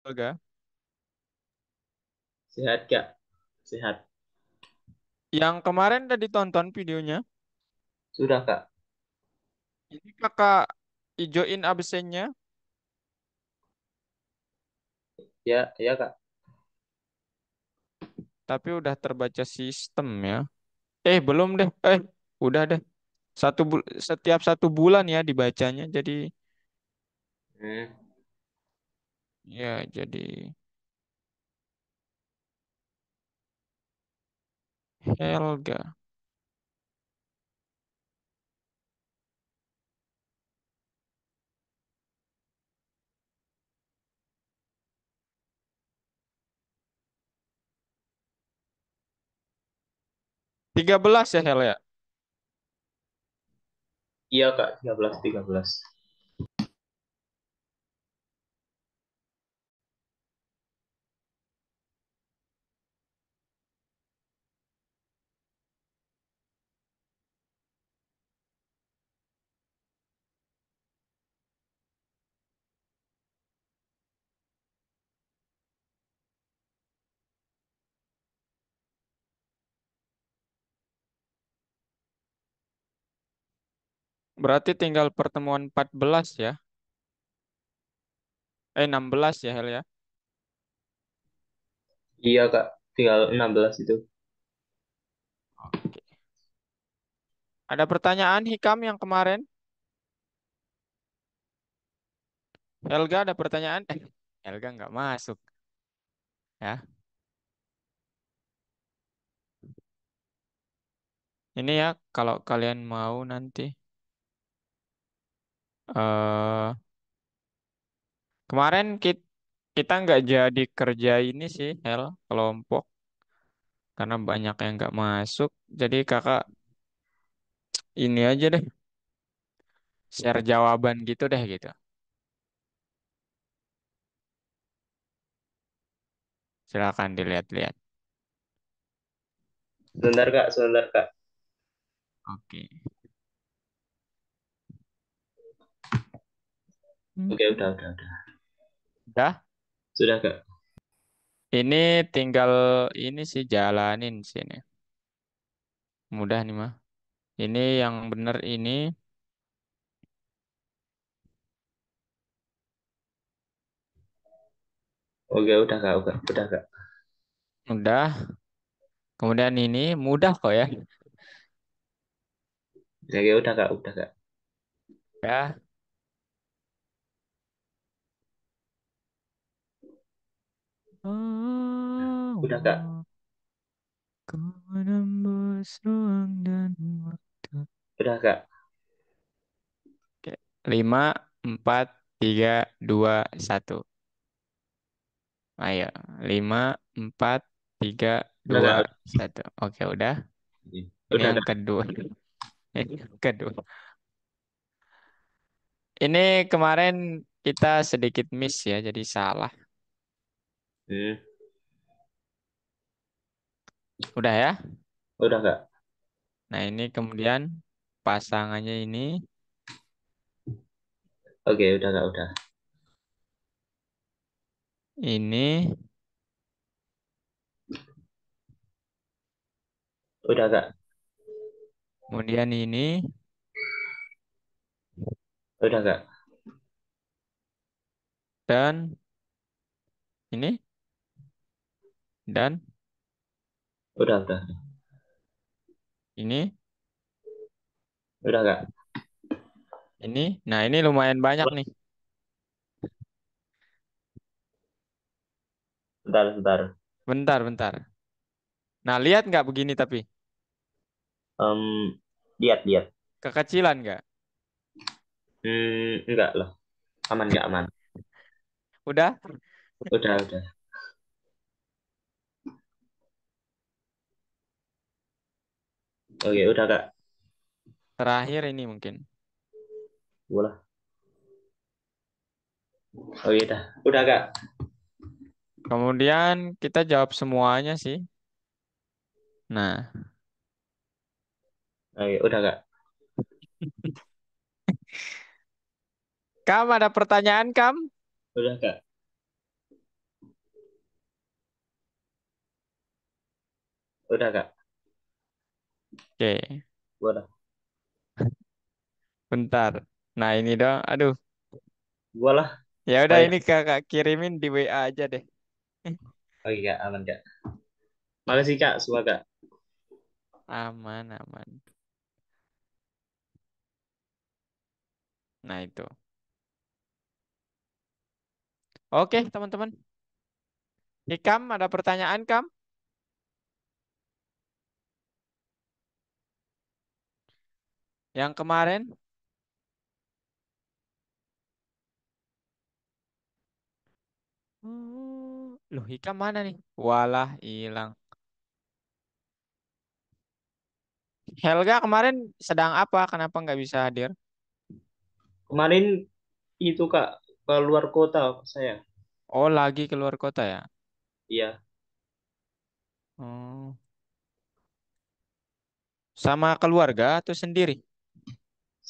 Olga. Sehat Kak, sehat. Yang kemarin udah ditonton videonya. Sudah Kak, Ini kakak ijoin absennya, ya ya Kak. tapi udah terbaca sistem ya. Belum deh. Udah deh. Setiap 1 bulan ya dibacanya. Jadi Hmm. ya jadi Helga. 13 ya Hel ya. Iya Kak, 13. Berarti tinggal pertemuan 14 ya. 16 ya Hel ya. Iya Kak, tinggal 16 itu. Oke. Ada pertanyaan Hikam yang kemarin? Helga ada pertanyaan? Helga nggak masuk ya. Ini ya kalau kalian mau nanti. eh Kemarin kita nggak jadi kerja ini sih, Hel, kelompok. Karena banyak yang nggak masuk. Jadi kakak ini aja deh, share jawaban gitu deh gitu. Silakan dilihat-lihat. Sebentar Kak. Oke. Oke, udah. Udah, Sudah Kak. ini tinggal ini sih jalanin sini. Mudah nih mah. Ini yang bener ini Oke, udah Kak. udah. Kemudian ini mudah kok ya. Oke, udah Kak. Ya. Udah Kak. Oh, kau menembus ruang dan waktu. Udah Kak. Oke. 5, 4, 3, 2, 1. Ayo. 5, 4, 3, Udah 2, Kak. 1. Oke, udah. Ini Udah yang Kak. kedua. Ini yang kedua. Ini kemarin kita sedikit miss ya, jadi salah. Hmm. Udah ya. Udah Kak. Nah, ini kemudian pasangannya ini. Oke, udah Kak, udah. Ini. Udah Kak. Kemudian ini. Udah Kak. Dan ini. Dan Udah. ini. Udah Kak. Ini. Nah, ini lumayan banyak nih. Bentar. Bentar, bentar. Nah, lihat nggak begini tapi? Lihat. Kekecilan nggak? Enggak lah. Aman nggak aman? Udah? Udah. Oke, udah Kak. Terakhir ini mungkin. Boleh. Oke, udah Kak. Kemudian kita jawab semuanya sih. Nah, Oke, udah Kak. Kam ada pertanyaan, Kam? Udah Kak. Udah kak. Oke, Udah. bentar. Nah ini dong. Aduh, Gua lah ya udah supaya. ini kakak kirimin di WA aja deh. Oke kak, aman kak. Makasih kak, semua kak. Aman, aman. Nah itu. Oke, teman-teman. Hikam, ada pertanyaan, Kam? Yang kemarin? Loh, Hikam mana nih? Walah, hilang. Helga kemarin sedang apa? Kenapa nggak bisa hadir? Kemarin itu kak keluar kota saya. Oh, lagi keluar kota ya? Iya, Oh, sama keluarga atau sendiri?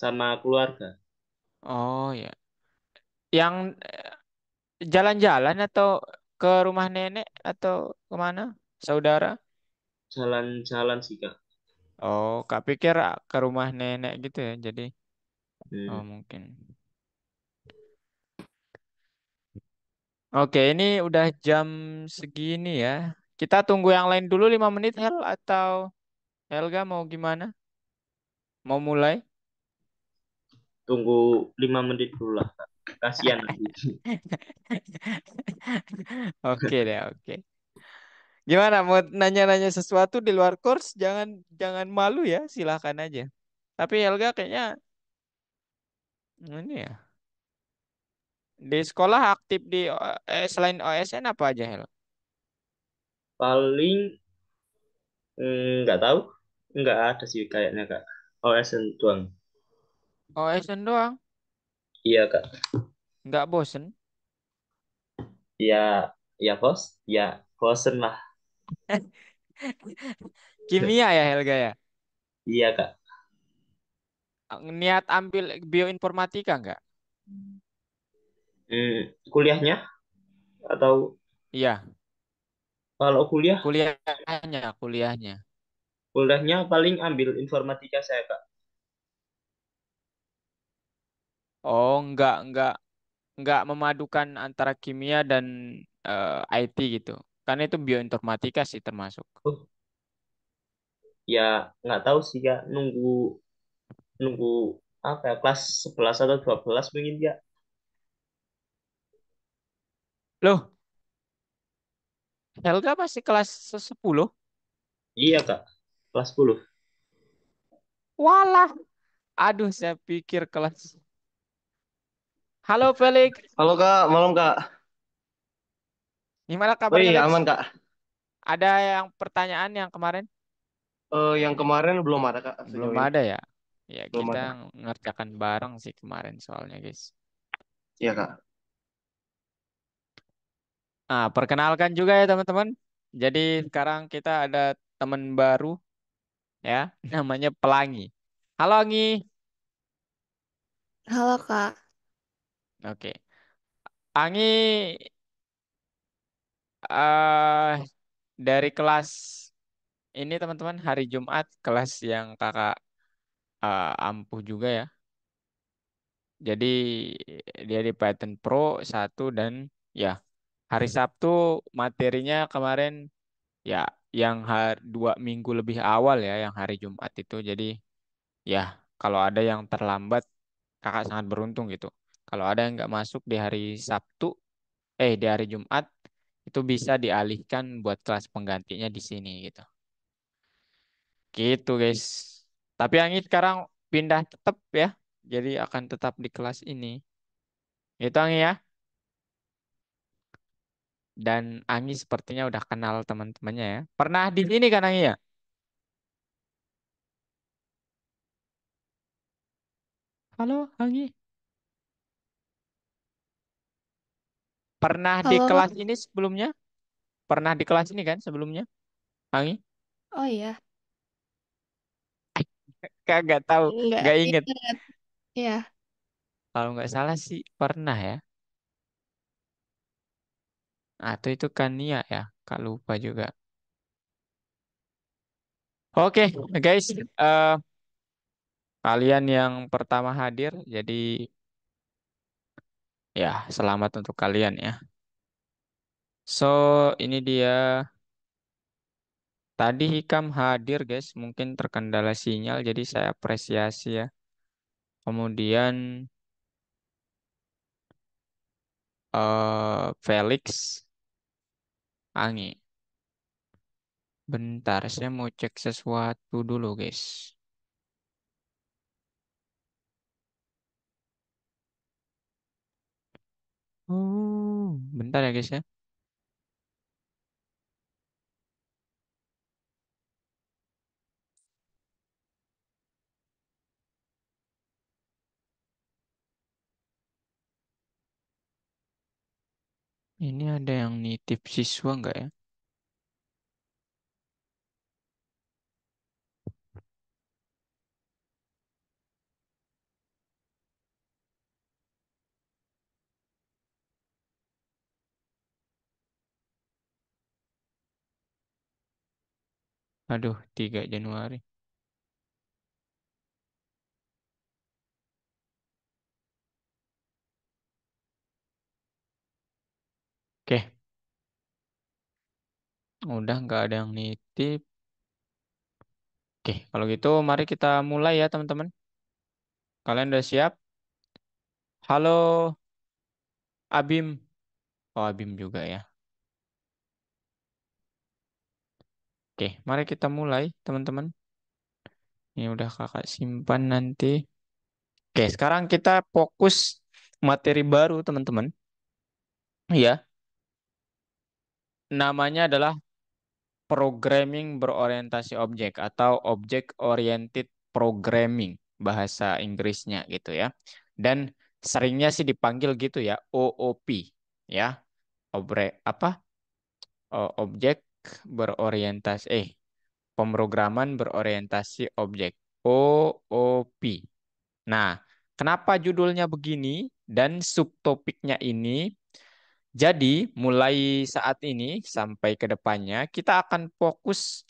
sama keluarga. Oh ya. Yang jalan-jalan atau ke rumah nenek atau kemana? Saudara? Jalan-jalan sih kak. Oh, Kak pikir ke rumah nenek gitu ya. Jadi, oh Hmm. mungkin. Oke, ini udah jam segini ya. Kita tunggu yang lain dulu 5 menit, Hel, atau Helga mau gimana? Mau mulai? Tunggu 5 menit dulu lah kak. Kasihan nanti. Oke deh, oke. Gimana mau nanya-nanya sesuatu di luar course? Jangan jangan malu ya, silakan aja. Tapi Helga kayaknya ini ya. Di sekolah aktif di selain OSN apa aja, Hel? Paling nggak tahu. Nggak ada sih kayaknya kak. OSN doang. OSN doang, Iya kak. nggak bosen. Ya, ya bos. Ya bosen lah. Kimia ya, Helga ya? Iya kak. Niat ambil bioinformatika nggak? Kuliahnya atau Iya, kalau kuliah, kuliahnya. kuliahnya paling ambil informatika saya kak. Oh, nggak memadukan antara kimia dan IT gitu. Kan itu bioinformatika sih termasuk. Oh, ya nggak tahu sih kak. Nunggu nunggu apa ya, kelas 11 atau 12 mungkin kak. Loh, Helga masih kelas 10? Iya kak. Kelas 10. Walah, aduh saya pikir kelas. Halo Felix, Halo Kak, malam Kak. gimana kabarnya Wih, Lex? aman Kak. Ada yang pertanyaan yang kemarin? Yang kemarin belum ada Kak Belum sejauh ini. ada ya? Ya Belum kita ada. ngerjakan bareng sih kemarin soalnya guys. Iya Kak. Nah, perkenalkan juga ya teman-teman. Jadi sekarang kita ada teman baru ya, namanya Pelangi. Halo Angi. Halo Kak. Oke. Angi eh dari kelas ini teman-teman hari Jumat kelas yang kakak ampuh juga ya. Jadi dia di Python Pro satu dan ya hari Sabtu materinya kemarin ya yang 2 minggu lebih awal ya yang hari Jumat itu. Jadi ya kalau ada yang terlambat kakak sangat beruntung gitu. Kalau ada yang nggak masuk di hari Sabtu, di hari Jumat itu bisa dialihkan buat kelas penggantinya di sini gitu. Gitu guys. Tapi Anggi sekarang pindah tetap ya. Jadi akan tetap di kelas ini. Itu Anggi ya. Dan Anggi sepertinya udah kenal teman-temannya ya. Pernah di sini kan Anggi ya? Halo Anggi. Pernah di Halo. kelas ini sebelumnya? Pernah di kelas ini kan sebelumnya? Anggi? Oh iya, Kagak tahu, nggak nggak inget. ingat. Ya, Kalau nggak salah sih pernah ya. Atau itu kan Nia ya, Kak lupa juga. Oke, guys, kalian yang pertama hadir, jadi ya selamat untuk kalian ya. So, ini dia. Tadi Hikam hadir, guys. Mungkin terkendala sinyal, jadi saya apresiasi ya. Kemudian Felix Angi. Bentar, saya mau cek sesuatu dulu, guys. Oh, bentar ya, guys ya. Ini ada yang nitip siswa nggak ya? Aduh, 3 Januari. Oke, udah nggak ada yang nitip. Oke, kalau gitu mari kita mulai ya, teman-teman. Kalian udah siap? Halo, Abim. Oh, Abim juga ya. Oke, mari kita mulai, teman-teman. Ini udah kakak simpan nanti. Oke, sekarang kita fokus materi baru, teman-teman. Ya, namanya adalah programming berorientasi objek atau object oriented programming bahasa Inggrisnya gitu ya. Dan seringnya sih dipanggil gitu ya, OOP ya. Apa? Objek berorientasi pemrograman berorientasi objek. OOP. Nah, kenapa judulnya begini dan subtopiknya ini? Jadi, mulai saat ini sampai ke depannya, kita akan fokus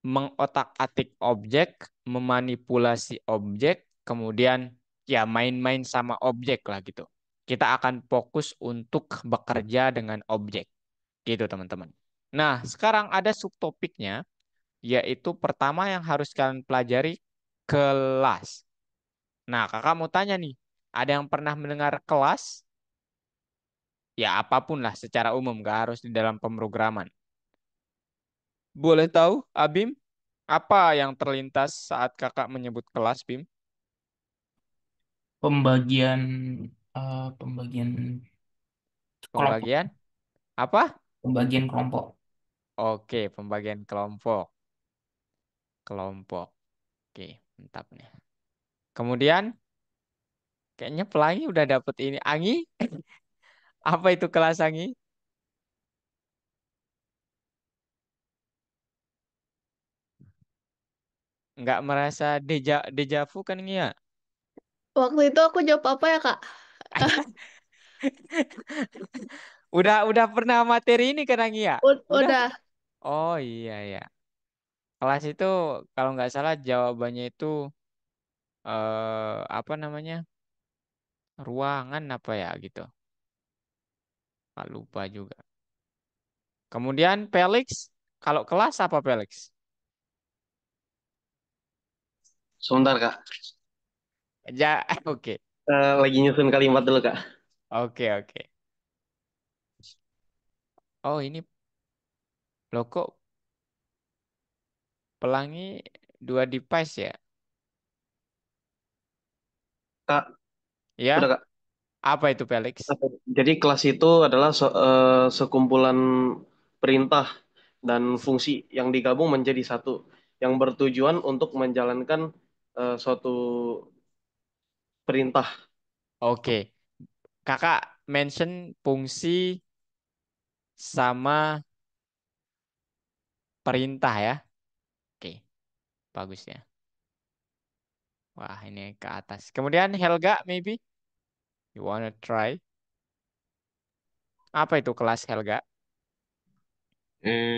mengotak-atik objek, memanipulasi objek, kemudian ya main-main sama objek lah gitu. Kita akan fokus untuk bekerja dengan objek, gitu teman-teman. Nah, sekarang ada subtopiknya, yaitu pertama yang harus kalian pelajari kelas. Nah, kakak mau tanya nih, ada yang pernah mendengar kelas? Ya, apapun lah secara umum, gak harus di dalam pemrograman. Boleh tahu, Abim, apa yang terlintas saat kakak menyebut kelas, Bim? Pembagian pembagian kelompok, Pembagian apa? pembagian kelompok. Oke, pembagian kelompok. Kelompok. Oke, mantap nih. Kemudian, kayaknya pelangi udah dapet ini. Angi, apa itu kelas Angi? Nggak merasa deja vu kan Ngi ya? Waktu itu aku jawab apa ya, Kak? Udah pernah materi ini kan Ngi ya? Udah. Udah. Oh iya ya. Kelas itu kalau nggak salah jawabannya itu apa namanya? Ruangan apa ya gitu. Nggak lupa juga. Kemudian Felix, kalau kelas apa Felix? Sebentar, Kak. Ja, oke. Lagi nyusun kalimat dulu, Kak. Oke. Oh ini loh kok pelangi dua device ya? Kak, udah, Ya, Kak. apa itu Felix? Oke. Jadi kelas itu adalah sekumpulan perintah dan fungsi yang digabung menjadi satu, yang bertujuan untuk menjalankan suatu perintah. Oke, kakak mention fungsi sama perintah ya. Oke, bagus ya. Wah, ini ke atas. Kemudian Helga, maybe you wanna try? Apa itu kelas Helga?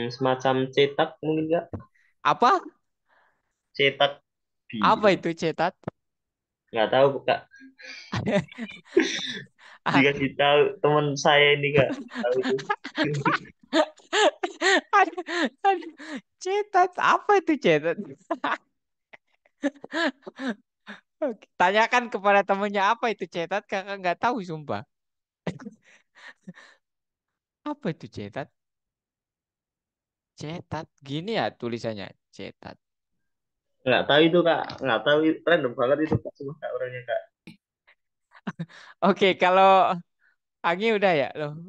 Semacam cetak mungkin nggak? Apa? cetak Apa biru. itu cetat? Nggak tahu kak. Ah, Dikasih tahu teman saya ini kak. Tahu itu. aduh, aduh. Cetat, apa itu cetat? Oke, tanyakan kepada temennya apa itu cetat, kakak nggak tahu sumpah. Apa itu cetat? Cetat, gini ya tulisannya, cetat. Nggak tahu itu kak. Nggak tahu. Random banget itu kak. Cuma kak orangnya kak. Oke, kalau Agi udah ya loh.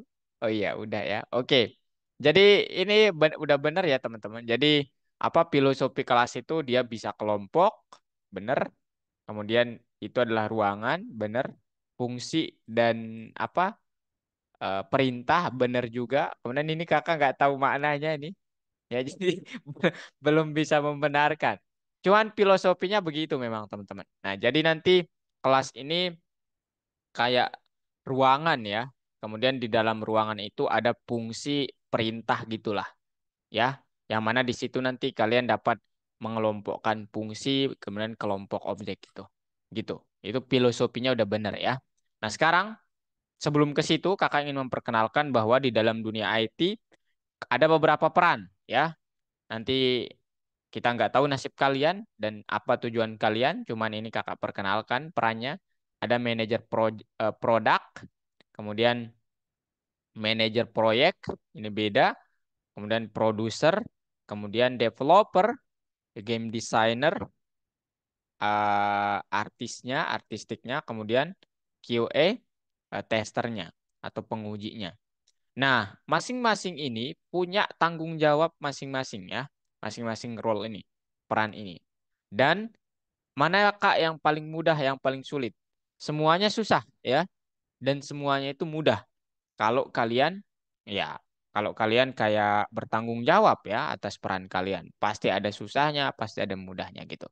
Oh iya, udah ya. Oke. Jadi ini udah benar ya teman-teman. Jadi apa filosofi kelas itu dia bisa kelompok, benar. Kemudian itu adalah ruangan, benar. Fungsi dan apa perintah, benar juga. Kemudian ini kakak nggak tahu maknanya ini. Ya jadi belum bisa membenarkan. Cuman filosofinya begitu memang teman-teman. Nah jadi nanti kelas ini kayak ruangan ya. Kemudian di dalam ruangan itu ada fungsi perintah gitulah ya. Yang mana di situ nanti kalian dapat mengelompokkan fungsi kemudian kelompok objek gitu. Gitu. Itu filosofinya udah benar ya. Nah, sekarang sebelum ke situ kakak ingin memperkenalkan bahwa di dalam dunia IT ada beberapa peran ya. Nanti kita nggak tahu nasib kalian dan apa tujuan kalian, cuman ini kakak perkenalkan perannya. Ada manajer produk, kemudian manajer proyek, ini beda, kemudian produser, kemudian developer, game designer, artistiknya, kemudian QA, testernya atau pengujinya. Nah, masing-masing ini punya tanggung jawab masing-masing ya, masing-masing role ini, peran ini. Dan mana kak yang paling mudah, yang paling sulit? Semuanya susah ya, dan semuanya itu mudah. Kalau kalian, ya, kalau kalian kayak bertanggung jawab ya atas peran kalian, pasti ada susahnya, pasti ada mudahnya gitu.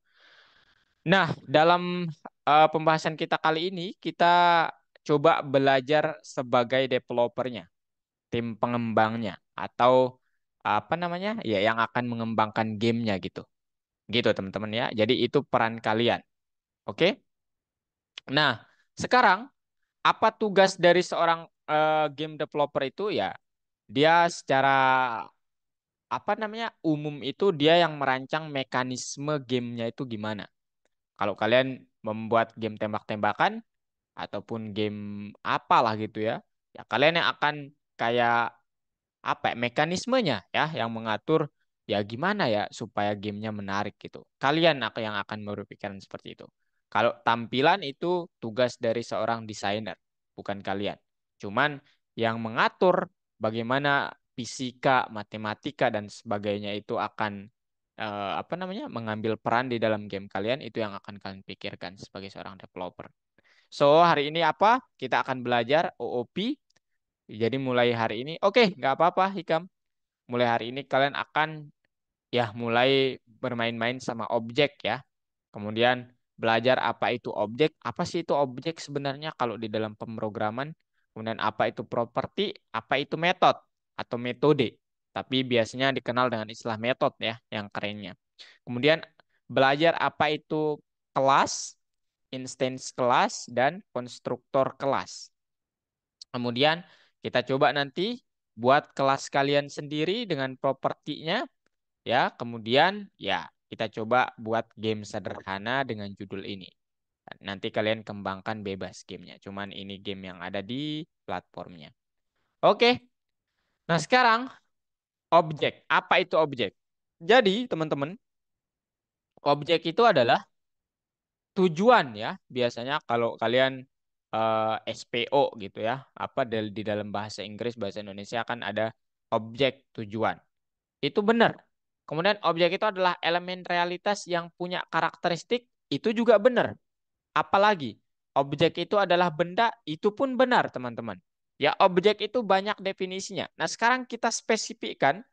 Nah, dalam pembahasan kita kali ini, kita coba belajar sebagai developernya, tim pengembangnya, atau apa namanya, ya, yang akan mengembangkan gamenya gitu. Gitu, teman-teman ya. Jadi itu peran kalian. Oke? Nah, sekarang apa tugas dari seorang game developer itu ya? Dia secara apa namanya umum itu dia yang merancang mekanisme gamenya itu gimana. Kalau kalian membuat game tembak-tembakan ataupun game apalah gitu ya, ya kalian yang akan kayak apa ya, mekanismenya ya yang mengatur ya gimana ya supaya gamenya menarik gitu. Kalian yang akan berpikiran seperti itu. Kalau tampilan itu tugas dari seorang desainer, bukan kalian. Cuman yang mengatur bagaimana fisika, matematika dan sebagainya itu akan apa namanya mengambil peran di dalam game kalian itu yang akan kalian pikirkan sebagai seorang developer. So, hari ini apa? Kita akan belajar OOP. Jadi mulai hari ini, oke, nggak apa-apa, Hikam. Mulai hari ini kalian akan ya mulai bermain-main sama objek ya. Kemudian belajar apa itu objek, apa sih itu objek sebenarnya kalau di dalam pemrograman. Kemudian apa itu properti, apa itu metode atau metode. Tapi biasanya dikenal dengan istilah metode ya, yang kerennya. Kemudian belajar apa itu kelas, instance kelas, dan konstruktor kelas. Kemudian kita coba nanti buat kelas kalian sendiri dengan propertinya ya. Kemudian ya kita coba buat game sederhana dengan judul ini. Nanti kalian kembangkan bebas gamenya. Cuman ini game yang ada di platformnya. Oke. Nah sekarang objek. Apa itu objek? Jadi teman-teman, objek itu adalah tujuan ya. Biasanya kalau kalian SPO gitu ya. Apa di dalam bahasa Inggris, bahasa Indonesia kan ada objek tujuan. Itu benar. Kemudian objek itu adalah elemen realitas yang punya karakteristik, itu juga benar. Apalagi objek itu adalah benda, itu pun benar, teman-teman. Ya, objek itu banyak definisinya. Nah, sekarang kita spesifikkan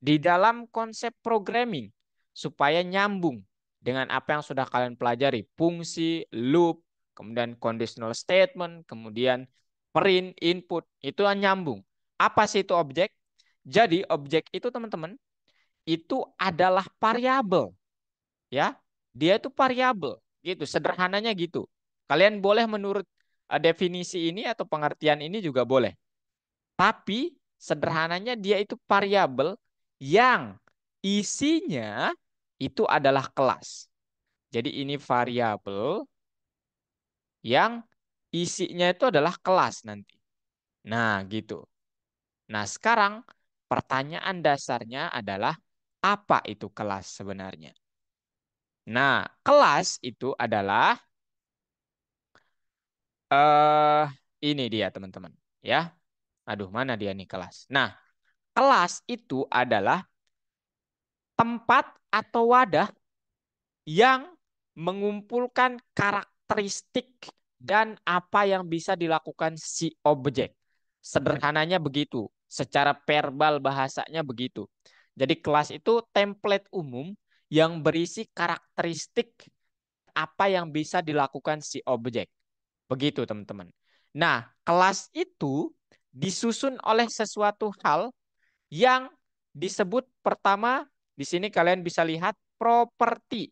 di dalam konsep programming supaya nyambung dengan apa yang sudah kalian pelajari, fungsi, loop, kemudian conditional statement, kemudian print, input, itu nyambung. Apa sih itu objek? Jadi objek itu teman-teman itu adalah variabel ya Dia itu variabel, gitu. Sederhananya gitu. Kalian boleh menurut definisi ini atau pengertian ini juga boleh. Tapi sederhananya dia itu variabel yang isinya itu adalah kelas. Jadi ini variabel yang isinya itu adalah kelas nanti. Nah, gitu. Nah, sekarang pertanyaan dasarnya adalah apa itu kelas sebenarnya? Nah, kelas itu adalah eh ini dia teman-teman, ya. Aduh, mana dia nih kelas? Nah, kelas itu adalah tempat atau wadah yang mengumpulkan karakteristik dan apa yang bisa dilakukan si objek. Sederhananya begitu, secara verbal bahasanya begitu. Jadi kelas itu template umum yang berisi karakteristik apa yang bisa dilakukan si objek. Begitu, teman-teman. Nah, kelas itu disusun oleh sesuatu hal yang disebut pertama, di sini kalian bisa lihat properti,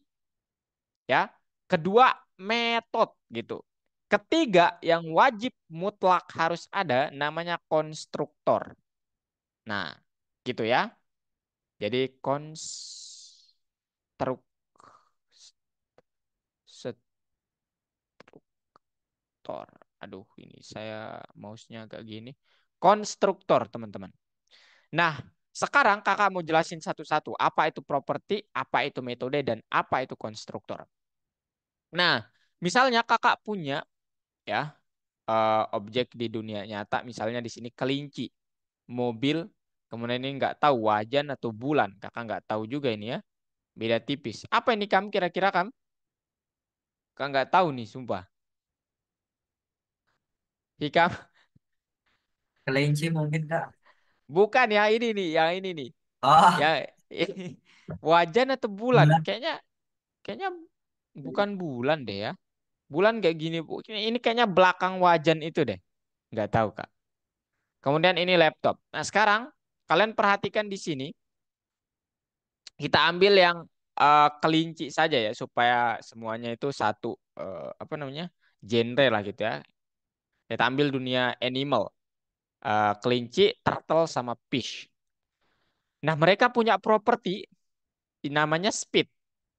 ya. Kedua, metode gitu. Ketiga, yang wajib mutlak harus ada namanya konstruktor. Nah, gitu ya. Jadi konstruktor. Aduh, ini saya mouse-nya agak gini. Konstruktor, teman-teman. Nah, sekarang kakak mau jelasin satu-satu. Apa itu properti, apa itu metode, dan apa itu konstruktor. Nah, misalnya kakak punya ya objek di dunia nyata, misalnya di sini kelinci, mobil, kemudian ini nggak tahu wajan atau bulan. Kakak nggak tahu juga ini ya. Beda tipis. Apa ini Kam kira-kira Kam? Kakak nggak tahu nih, sumpah. Hikam? Kelinci mungkin Kak. Bukan ya ini nih, yang ini nih. Ya Oh, wajan atau bulan? bulan. Kayaknya bukan bulan deh ya. Bulan kayak gini, Bu. Ini kayaknya belakang wajan itu deh. Nggak tahu, Kak. Kemudian ini laptop. Nah, sekarang kalian perhatikan di sini. Kita ambil yang kelinci saja ya, supaya semuanya itu satu apa namanya genre lah gitu ya. Kita ambil dunia animal. Kelinci, turtle, sama fish. Nah, mereka punya properti namanya speed.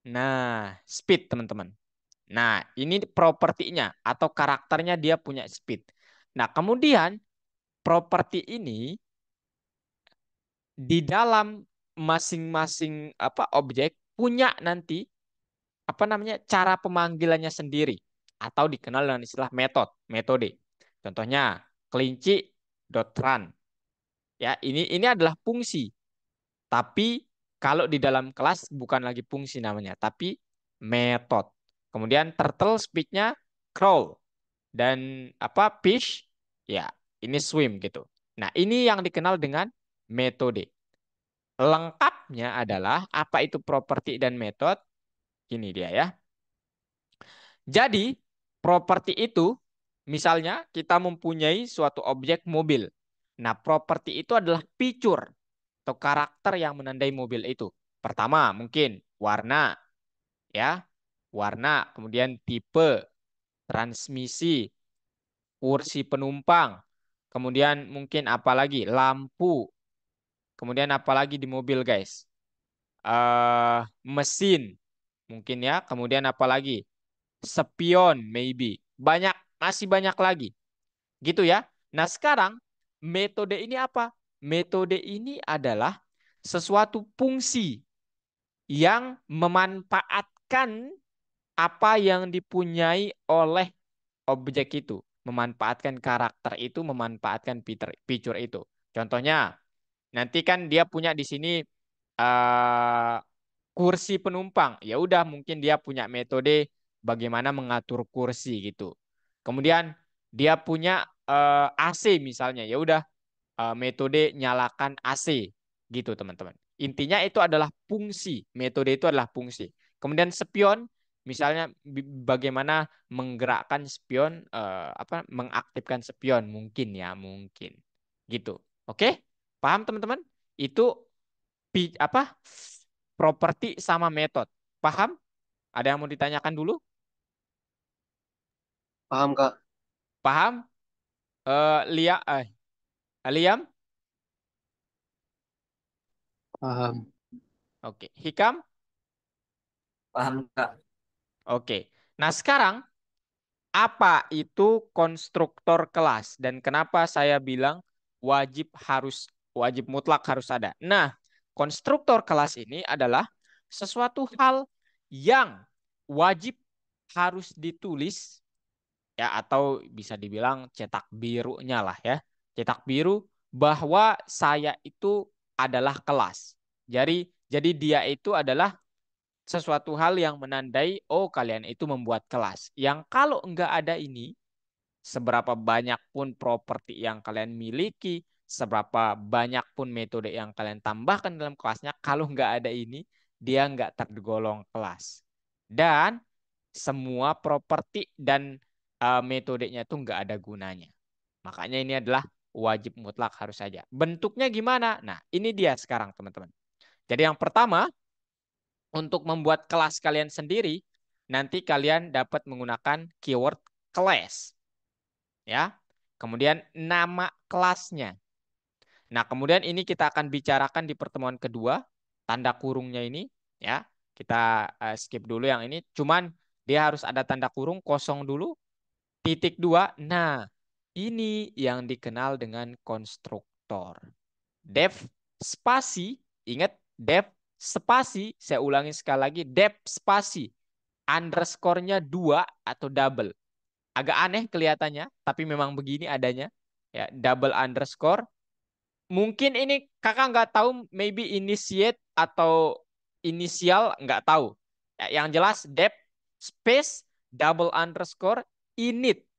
Nah, speed teman-teman. Nah, ini propertinya atau karakternya dia punya speed. Nah, kemudian properti ini di dalam masing-masing apa objek punya nanti apa namanya cara pemanggilannya sendiri atau dikenal dengan istilah metode. Contohnya kelinci dot run. Ya, ini adalah fungsi. Tapi kalau di dalam kelas bukan lagi fungsi namanya, tapi metode. Kemudian turtle speed-nya crawl. Dan apa fish ya ini swim gitu. Nah, ini yang dikenal dengan metode. Lengkapnya adalah apa itu properti dan metode. Ini dia ya. Jadi, properti itu misalnya kita mempunyai suatu objek mobil. Nah, properti itu adalah fitur atau karakter yang menandai mobil itu. Pertama, mungkin warna ya. Warna, kemudian tipe, transmisi, kursi penumpang, kemudian mungkin apa lagi? Lampu. Kemudian apa lagi di mobil, guys? Mesin mungkin ya. Kemudian apa lagi? Spion maybe. Masih banyak lagi. Gitu ya. Nah, sekarang metode ini apa? Metode ini adalah sesuatu fungsi yang memanfaatkan apa yang dipunyai oleh objek itu, memanfaatkan karakter itu, memanfaatkan fitur itu. Contohnya, nanti kan dia punya di sini eh, kursi penumpang. Ya udah, mungkin dia punya metode bagaimana mengatur kursi gitu. Kemudian dia punya AC misalnya. Ya udah, metode nyalakan AC gitu teman-teman. Intinya itu adalah fungsi. Metode itu adalah fungsi. Kemudian spion misalnya bagaimana menggerakkan spion apa mengaktifkan spion mungkin ya mungkin gitu. Oke? Paham teman-teman? Itu apa? Properti sama metode. Paham? Ada yang mau ditanyakan dulu? Paham, Kak? Paham? Liam? Paham. Oke. Hikam? Paham Kak. Oke. Nah, sekarang apa itu konstruktor kelas dan kenapa saya bilang wajib mutlak harus ada. Nah, konstruktor kelas ini adalah sesuatu hal yang wajib harus ditulis ya atau bisa dibilang cetak birunya lah ya. Cetak biru bahwa saya itu adalah kelas. Jadi dia itu adalah sesuatu hal yang menandai oh kalian itu membuat kelas. Yang kalau enggak ada ini, seberapa banyak pun properti yang kalian miliki, seberapa banyak pun metode yang kalian tambahkan dalam kelasnya, kalau enggak ada ini, dia enggak tergolong kelas. Dan semua properti dan metodenya itu enggak ada gunanya. Makanya ini adalah wajib mutlak harus saja. Bentuknya gimana? Nah, ini dia sekarang teman-teman. Jadi yang pertama, untuk membuat kelas kalian sendiri, nanti kalian dapat menggunakan keyword class, ya. Kemudian nama kelasnya. Nah, kemudian ini kita akan bicarakan di pertemuan kedua, tanda kurungnya ini, ya. Kita skip dulu yang ini, cuman dia harus ada tanda kurung kosong dulu, titik dua. Nah, ini yang dikenal dengan konstruktor. Def spasi, ingat def spasi, saya ulangi sekali lagi, def spasi, underscore-nya 2 atau double. Agak aneh kelihatannya, tapi memang begini adanya. Ya, double underscore. Mungkin ini kakak nggak tahu, maybe initiate atau inisial, nggak tahu. Ya, yang jelas def space double underscore init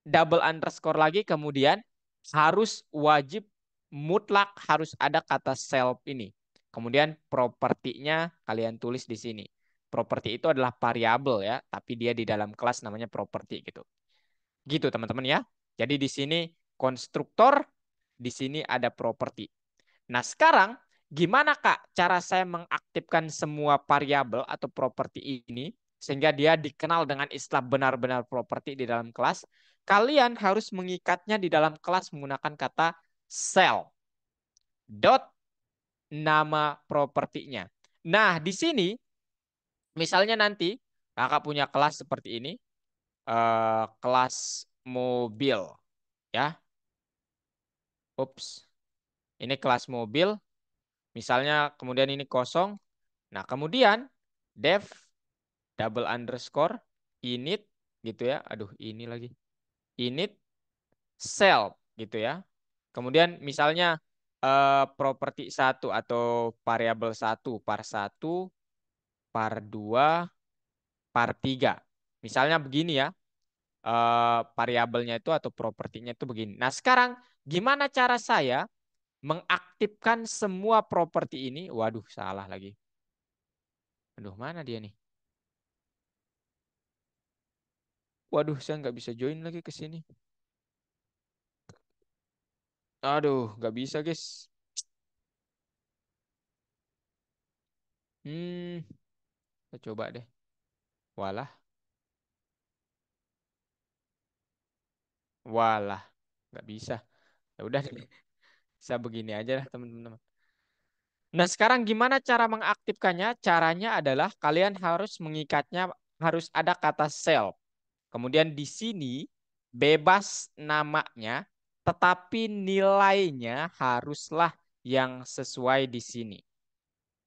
double underscore lagi, kemudian harus wajib mutlak harus ada kata self ini. Kemudian propertinya kalian tulis di sini. Properti itu adalah variabel ya, tapi dia di dalam kelas namanya properti gitu. Gitu teman-teman ya. Jadi di sini konstruktor, di sini ada properti. Nah, sekarang gimana Kak cara saya mengaktifkan semua variabel atau properti ini sehingga dia dikenal dengan istilah benar-benar properti di dalam kelas? Kalian harus mengikatnya di dalam kelas menggunakan kata cell dot nama propertinya. Nah, di sini misalnya nanti Kakak punya kelas seperti ini, kelas mobil ya. Ups, ini kelas mobil. Misalnya kemudian ini kosong. Nah, kemudian def double underscore init gitu ya. Aduh, ini lagi. Init self gitu ya. Kemudian misalnya properti satu atau variabel satu par satu par 2 par 3. Misalnya begini ya. Variabelnya itu atau propertinya itu begini. Nah, sekarang gimana cara saya mengaktifkan semua properti ini? Waduh, salah lagi. Aduh, mana dia nih? Waduh, saya nggak bisa join lagi ke sini. Aduh, nggak bisa, guys. Hmm, saya coba deh. Walah, walah, nggak bisa. Ya udah, saya begini aja lah, teman-teman. Nah, sekarang gimana cara mengaktifkannya? Caranya adalah kalian harus mengikatnya, harus ada kata self. Kemudian di sini bebas namanya, tetapi nilainya haruslah yang sesuai di sini.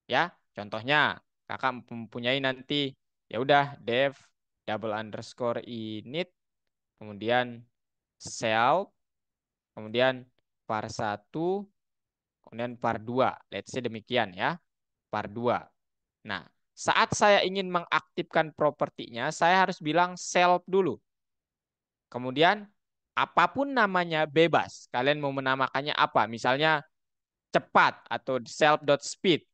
Ya, contohnya kakak mempunyai nanti ya udah def double underscore init, kemudian self, kemudian par satu, kemudian par 2. Let's say demikian ya, par 2. Nah, saat saya ingin mengaktifkan propertinya, saya harus bilang self dulu. Kemudian apapun namanya bebas. Kalian mau menamakannya apa? Misalnya cepat atau self.speed.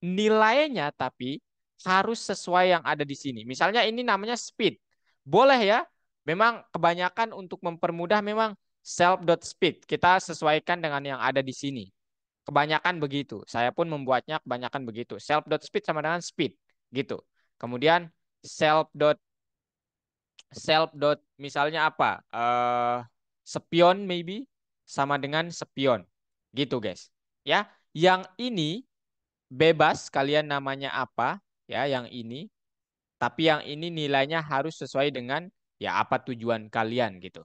Nilainya tapi harus sesuai yang ada di sini. Misalnya ini namanya speed. Boleh ya. Memang kebanyakan untuk mempermudah memang self.speed. Kita sesuaikan dengan yang ada di sini. Kebanyakan begitu. Saya pun membuatnya kebanyakan begitu. Self.speed sama dengan speed. Gitu. Kemudian self dot misalnya apa? Spion maybe sama dengan spion. Gitu, guys. Ya, yang ini bebas kalian namanya apa, ya, yang ini. Tapi yang ini nilainya harus sesuai dengan ya apa tujuan kalian gitu.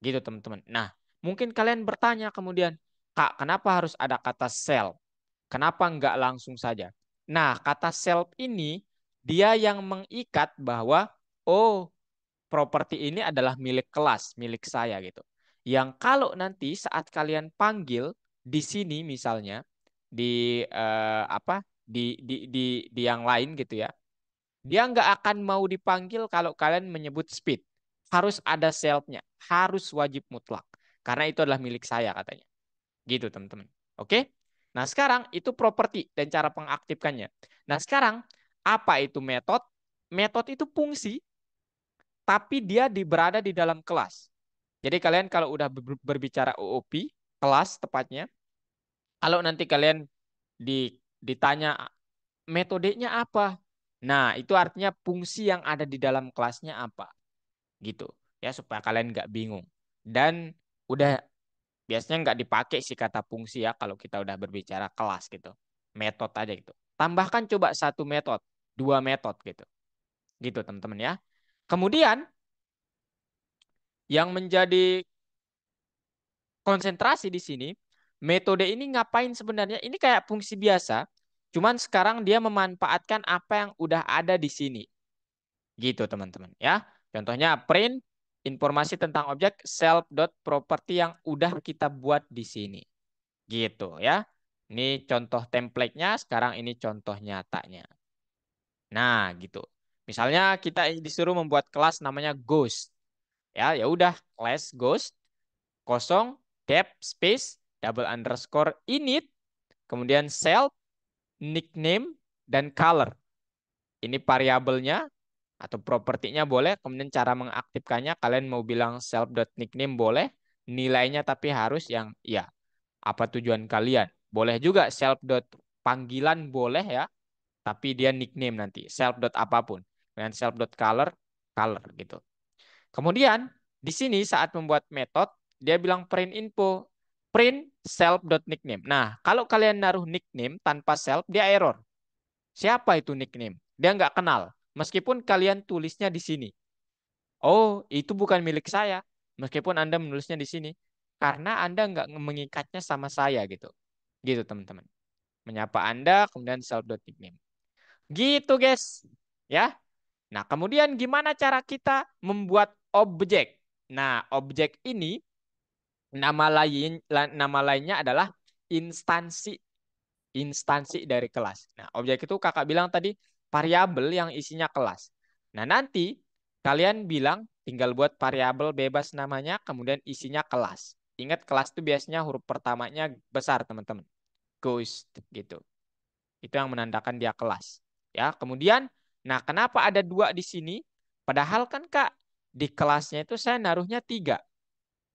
Gitu, teman-teman. Nah, mungkin kalian bertanya kemudian, Kak, kenapa harus ada kata self? Kenapa nggak langsung saja? Nah, kata self ini dia yang mengikat bahwa oh, properti ini adalah milik kelas, milik saya gitu. Yang kalau nanti saat kalian panggil di sini misalnya di apa di yang lain gitu ya, dia nggak akan mau dipanggil kalau kalian menyebut speed. Harus ada self-nya, harus wajib mutlak. Karena itu adalah milik saya katanya. Gitu teman-teman. Oke? Nah sekarang itu properti dan cara pengaktifkannya. Nah sekarang apa itu metode? Metode itu fungsi, tapi dia berada di dalam kelas. Jadi kalian kalau udah berbicara OOP, kelas tepatnya, kalau nanti kalian ditanya metodenya apa? Nah, itu artinya fungsi yang ada di dalam kelasnya apa, gitu. Ya, supaya kalian nggak bingung. Dan udah biasanya nggak dipakai sih kata fungsi ya kalau kita udah berbicara kelas gitu. Metode aja gitu. Tambahkan coba satu metode, dua metode gitu. Gitu, teman-teman ya. Kemudian yang menjadi konsentrasi di sini, metode ini ngapain sebenarnya? Ini kayak fungsi biasa, cuman sekarang dia memanfaatkan apa yang udah ada di sini. Gitu teman-teman ya. Contohnya print informasi tentang objek self.property yang udah kita buat di sini. Gitu ya. Ini contoh template-nya, sekarang ini contoh nyatanya. Nah, gitu. Misalnya kita disuruh membuat kelas namanya ghost. Ya, ya udah, class ghost kosong depth space double underscore init kemudian self nickname dan color. Ini variabelnya atau propertinya boleh, kemudian cara mengaktifkannya kalian mau bilang self.nickname boleh, nilainya tapi harus yang ya apa tujuan kalian. Boleh juga self.panggilan boleh ya, tapi dia nickname nanti self. Apapun. Kemudian self.color color gitu. Kemudian di sini saat membuat metode dia bilang print info, print self.nickname. Nah, kalau kalian naruh nickname tanpa self dia error. Siapa itu nickname? Dia nggak kenal. Meskipun kalian tulisnya di sini. Oh, itu bukan milik saya. Meskipun Anda menulisnya di sini. Karena Anda nggak mengikatnya sama saya gitu. Gitu teman-teman. Menyapa Anda, kemudian self.nickname. Gitu guys. Ya. Nah, kemudian gimana cara kita membuat objek? Nah, objek ini nama lainnya adalah instansi dari kelas. Nah, objek itu kakak bilang tadi variabel yang isinya kelas. Nah, nanti kalian bilang tinggal buat variabel bebas namanya, kemudian isinya kelas. Ingat kelas itu biasanya huruf pertamanya besar, teman-teman. Ghost gitu. Itu yang menandakan dia kelas. Ya, kemudian, nah kenapa ada dua di sini? Padahal kan Kak, di kelasnya itu saya naruhnya tiga.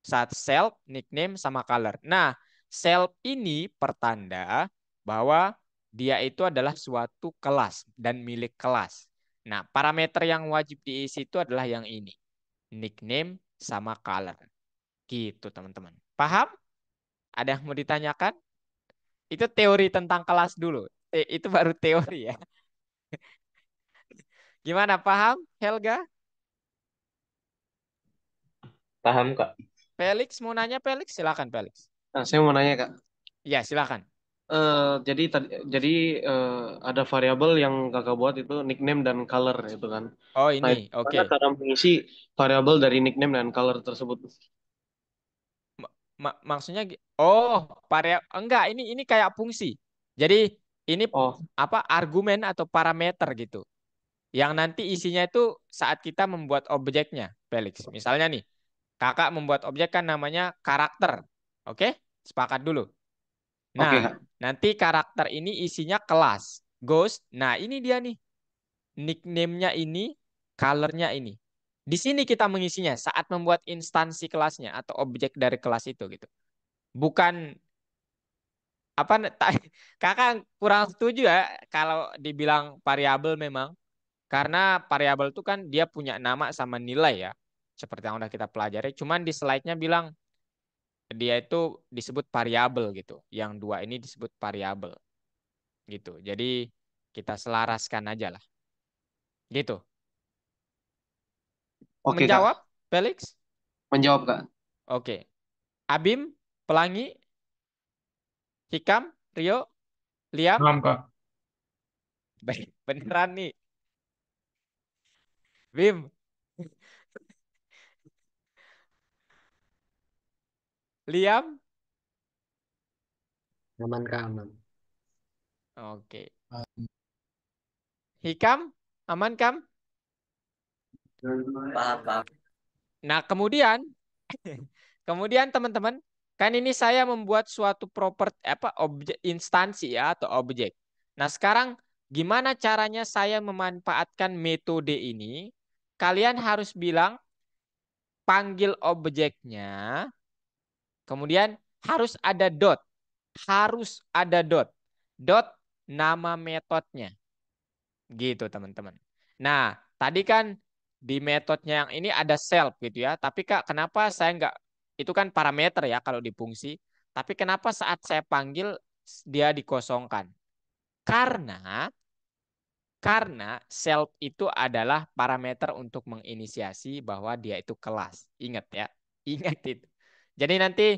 Saat self, nickname, sama color. Nah, self ini pertanda bahwa dia itu adalah suatu kelas dan milik kelas. Nah, parameter yang wajib diisi itu adalah yang ini. Nickname sama color. Gitu, teman-teman. Paham? Ada yang mau ditanyakan? Itu teori tentang kelas dulu. Itu baru teori ya. Gimana, paham, Helga? Paham, Kak. Felix mau nanya, Felix? Silakan, Felix. Nah, saya mau nanya Kak. Ya, silakan. Jadi jadi ada variabel yang kakak buat itu nickname dan color itu kan. Oh, Nah, itu ini. mana Oke. cara mengisi variabel dari nickname dan color tersebut? Maksudnya oh, enggak, ini kayak fungsi. Jadi ini Oh, apa argumen atau parameter gitu. Yang nanti isinya itu saat kita membuat objeknya, Felix. Misalnya nih, kakak membuat objek kan namanya karakter. Oke? Sepakat dulu. oke Nah, Kak. nanti karakter ini isinya kelas. Ghost. Nah, ini dia nih. Nickname-nya ini, color-nya ini. Di sini kita mengisinya saat membuat instansi kelasnya atau objek dari kelas itu gitu. Bukan apa kakak kurang setuju ya kalau dibilang variabel memang Karena variabel itu kan dia punya nama sama nilai ya. Seperti yang udah kita pelajari. Cuman di slide-nya bilang dia itu disebut variabel gitu. Yang dua ini disebut variabel gitu. Jadi kita selaraskan aja lah. Gitu. Oke, Kak. Menjawab, Felix? Menjawab, Kak. Oke. Abim, Pelangi, Hikam, Rio, Liam. Paham, Kak. Baik, beneran nih. Bim, Liam. Aman Kak, aman. Oke. Hikam, aman Kam? Paham, paham. Nah, kemudian teman-teman, kan ini saya membuat suatu properti apa objek instansi ya atau objek. Nah, sekarang gimana caranya saya memanfaatkan metode ini? Kalian harus bilang panggil objeknya, kemudian harus ada dot. Harus ada dot. Dot nama metodenya. Gitu, teman-teman. Nah, tadi kan di metodenya yang ini ada self gitu ya. Tapi Kak, kenapa saya nggak, itu kan parameter ya kalau di fungsi. Tapi kenapa saat saya panggil dia dikosongkan? Karena self itu adalah parameter untuk menginisiasi bahwa dia itu kelas. Ingat ya. Ingat itu. Jadi nanti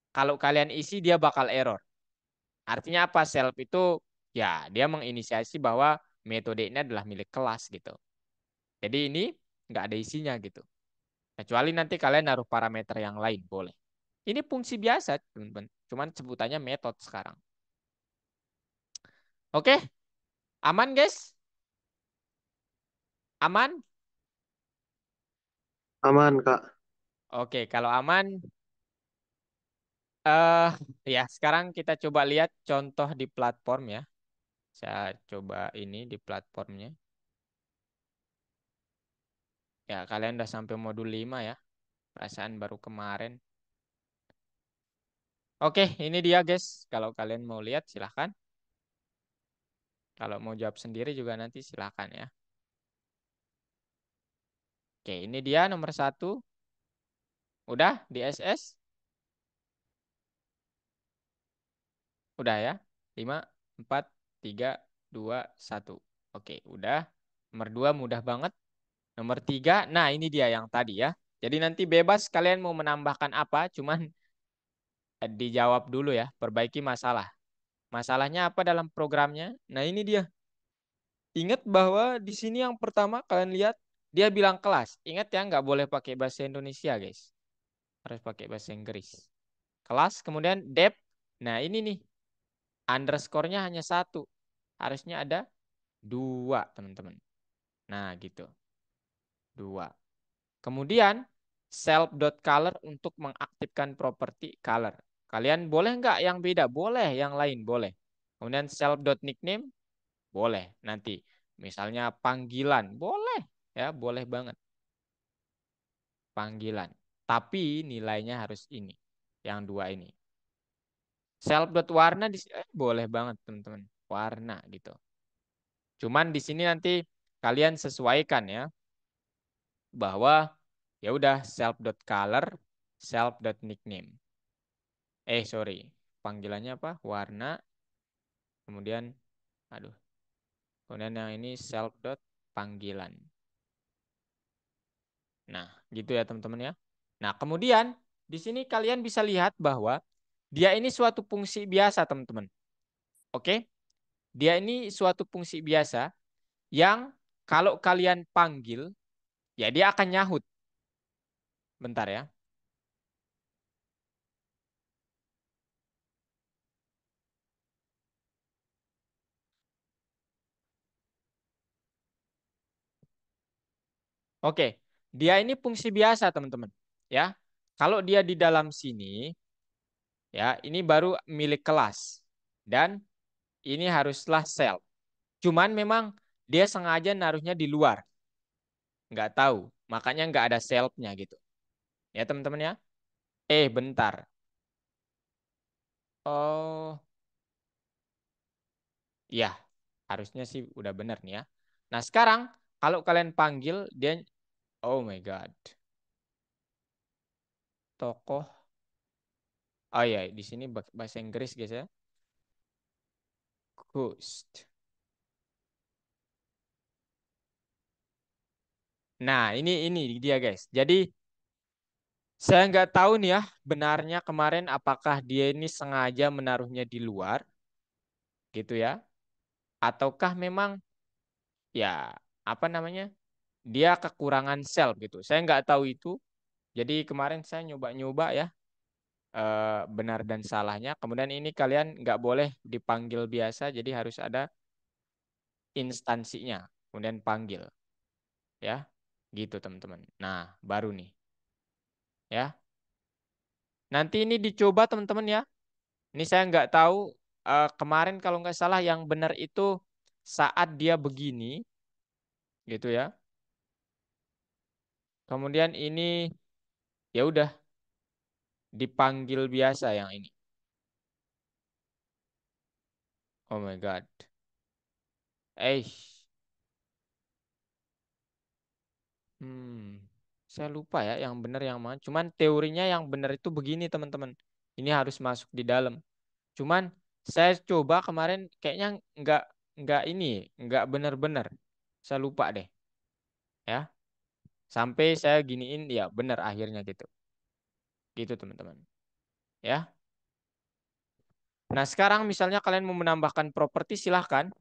kalau kalian isi dia bakal error. Artinya apa? Self itu ya dia menginisiasi bahwa metode ini adalah milik kelas gitu. Jadi ini nggak ada isinya gitu. Kecuali nanti kalian naruh parameter yang lain boleh. Ini fungsi biasa teman-teman. Cuman sebutannya metode sekarang. Oke, aman guys? Aman? Aman, Kak. Oke, kalau aman, eh ya sekarang kita coba lihat contoh di platform ya. Saya coba ini di platformnya. Ya, kalian udah sampai modul 5 ya. Perasaan baru kemarin. Oke, ini dia guys. Kalau kalian mau lihat silahkan. Kalau mau jawab sendiri juga nanti silahkan ya. Oke, ini dia nomor satu. Udah di SS? Udah ya. 5, 4, 3, 2, 1. Oke, udah. Nomor 2 mudah banget. Nomor 3, nah ini dia yang tadi ya. Jadi nanti bebas kalian mau menambahkan apa, cuman dijawab dulu ya. Perbaiki masalah. Masalahnya apa dalam programnya? Nah ini dia. Ingat bahwa di sini yang pertama kalian lihat, dia bilang kelas. Ingat ya, nggak boleh pakai bahasa Indonesia guys. Harus pakai bahasa Inggris. Kelas, kemudian dep. Nah ini nih, underscore-nya hanya satu. Harusnya ada dua, teman-teman. Nah, gitu. Dua. Kemudian, self.color untuk mengaktifkan properti color. Kalian boleh nggak yang beda? Boleh, yang lain boleh. Kemudian self.nickname, boleh. Nanti, misalnya panggilan, boleh. Ya, boleh banget. Panggilan. Tapi nilainya harus ini. Yang dua ini. Self.warna boleh banget, teman-teman. Warna gitu. Cuman di sini nanti kalian sesuaikan ya bahwa ya udah self.color, self.nickname. Sorry, panggilannya apa? Warna, kemudian aduh. Kemudian yang ini self.panggilan. Nah, gitu ya teman-teman ya. Nah, kemudian di sini kalian bisa lihat bahwa dia ini suatu fungsi biasa, teman-teman. Oke? Dia ini suatu fungsi biasa yang kalau kalian panggil, ya dia akan nyahut. Bentar ya. Oke, dia ini fungsi biasa, teman-teman. Ya, kalau dia di dalam sini, ya ini baru milik kelas dan ini haruslah self. Cuman memang dia sengaja naruhnya di luar, nggak tahu, makanya nggak ada selfnya gitu. Ya teman-teman ya. Bentar. Oh, ya, harusnya sih udah benar nih ya. Nah, sekarang kalau kalian panggil dia, oh my God. Tokoh. Oh ya, di sini bahasa Inggris guys ya. Ghost. Nah, ini dia guys. Jadi saya nggak tahu nih ya benarnya kemarin apakah dia ini sengaja menaruhnya di luar gitu ya, ataukah memang ya apa namanya dia kekurangan sel gitu. Saya nggak tahu itu. Jadi kemarin saya nyoba-nyoba ya benar dan salahnya. Kemudian ini kalian nggak boleh dipanggil biasa, jadi harus ada instansinya. Kemudian panggil ya, gitu teman-teman. Nah baru nih ya. Nanti ini dicoba teman-teman ya. Ini saya nggak tahu kemarin kalau nggak salah yang benar itu saat dia begini gitu ya. Kemudian ini ya udah dipanggil biasa yang ini. Oh my God. Eh, hmm, saya lupa ya yang benar yang mana. Cuman teorinya yang benar itu begini teman-teman. Ini harus masuk di dalam. Cuman saya coba kemarin kayaknya nggak nggak ini nggak benar-benar. Saya lupa deh ya. Sampai saya giniin ya benar akhirnya gitu. Gitu teman-teman. Ya. Nah, sekarang misalnya kalian mau menambahkan properti silahkan.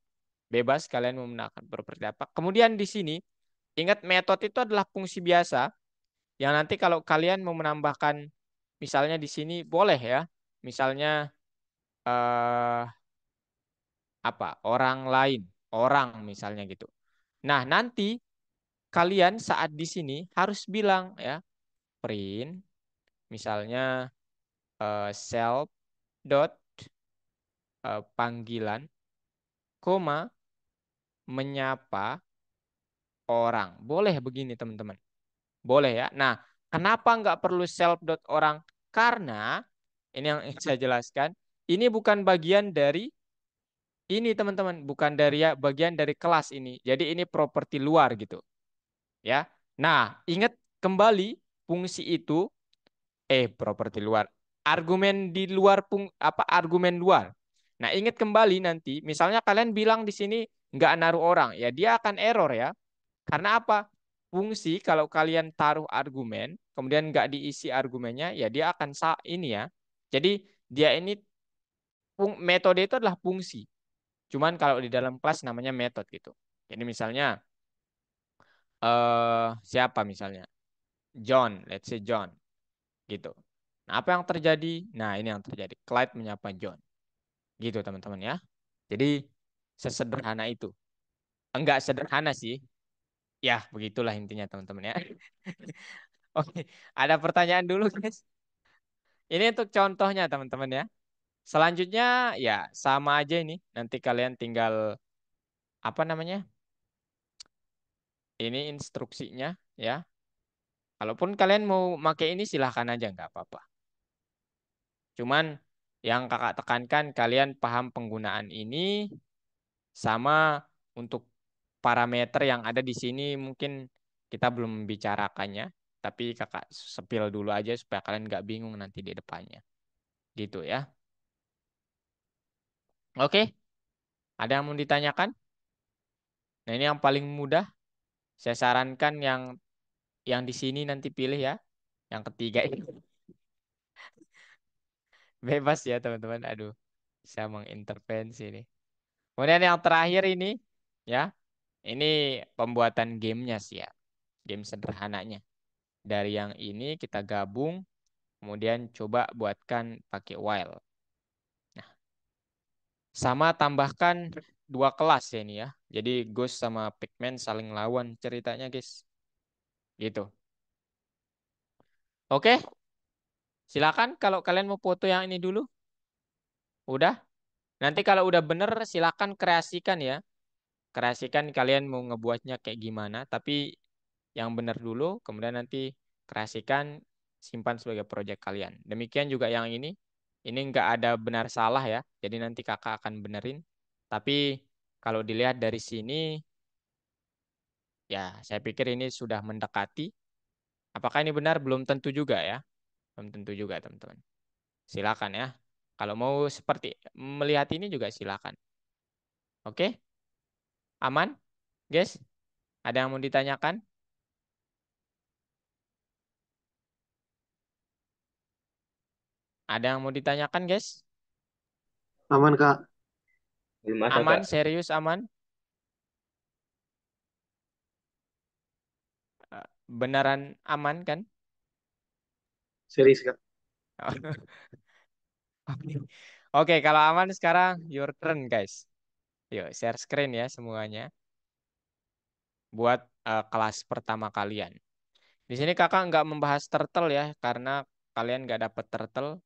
Bebas kalian mau menambahkan properti apa. Kemudian di sini ingat metode itu adalah fungsi biasa yang nanti kalau kalian mau menambahkan misalnya di sini boleh ya. Misalnya eh, apa? Orang lain, orang misalnya gitu. Nah, nanti kalian saat di sini harus bilang ya print misalnya self dot panggilan koma menyapa orang. Boleh begini teman-teman. Boleh ya. Nah, kenapa nggak perlu self dot orang? Karena ini yang saya jelaskan. Ini bukan bagian dari ini teman-teman, bukan dari ya bagian dari kelas ini. Jadi ini properti luar gitu, ya. Nah, ingat kembali fungsi itu properti luar. Argumen di luar apa argumen luar. Nah, ingat kembali nanti misalnya kalian bilang di sini nggak naruh orang, ya dia akan error ya. Karena apa? Fungsi kalau kalian taruh argumen, kemudian nggak diisi argumennya, ya dia akan ini ya. Jadi dia ini metode itu adalah fungsi. Cuman kalau di dalam kelas namanya metode gitu. Jadi misalnya siapa misalnya? John, let's say John gitu. Nah, apa yang terjadi? Nah, ini yang terjadi. Clyde menyapa John. Gitu teman-teman ya. Jadi sesederhana itu. Enggak sederhana sih. Ya, begitulah intinya teman-teman ya. Oke, ada pertanyaan dulu guys. Ini untuk contohnya teman-teman ya. Selanjutnya ya sama aja ini. Nanti kalian tinggal apa namanya? Ini instruksinya ya. Kalaupun kalian mau pakai ini silahkan aja nggak apa-apa. Cuman yang kakak tekankan kalian paham penggunaan ini sama untuk parameter yang ada di sini mungkin kita belum membicarakannya. Tapi kakak sepil dulu aja supaya kalian nggak bingung nanti di depannya. Gitu ya. Oke, ada yang mau ditanyakan? Nah ini yang paling mudah. Saya sarankan yang di sini nanti pilih ya. Yang ketiga ini bebas ya teman-teman. Aduh, saya mengintervensi nih. Kemudian yang terakhir ini ya, ini pembuatan gamenya sih ya. Game sederhananya. Dari yang ini kita gabung, kemudian coba buatkan pakai while. Nah, sama tambahkan dua kelas ya ini ya. Jadi Ghost sama Pigman saling lawan ceritanya guys. Gitu. Oke, silakan kalau kalian mau foto yang ini dulu. Udah? Nanti kalau udah bener silakan kreasikan ya. Kreasikan kalian mau ngebuatnya kayak gimana. Tapi yang bener dulu, kemudian nanti kreasikan, simpan sebagai proyek kalian. Demikian juga yang ini. Ini nggak ada benar salah ya. Jadi nanti kakak akan benerin. Tapi kalau dilihat dari sini, Ya, saya pikir ini sudah mendekati. Apakah ini benar? Belum tentu juga ya. Belum tentu juga, teman-teman. Silakan ya. Kalau mau seperti melihat ini juga silakan. Oke? Aman? Guys? Ada yang mau ditanyakan? Ada yang mau ditanyakan, guys? Aman, Kak. Belum ada, Aman, Kak. serius aman? Beneran aman kan? Serius, Kak. Oke, Oke, kalau aman sekarang your turn, guys. Yuk, share screen ya semuanya buat kelas pertama kalian. Di sini kakak nggak membahas turtle ya, karena kalian nggak dapet turtle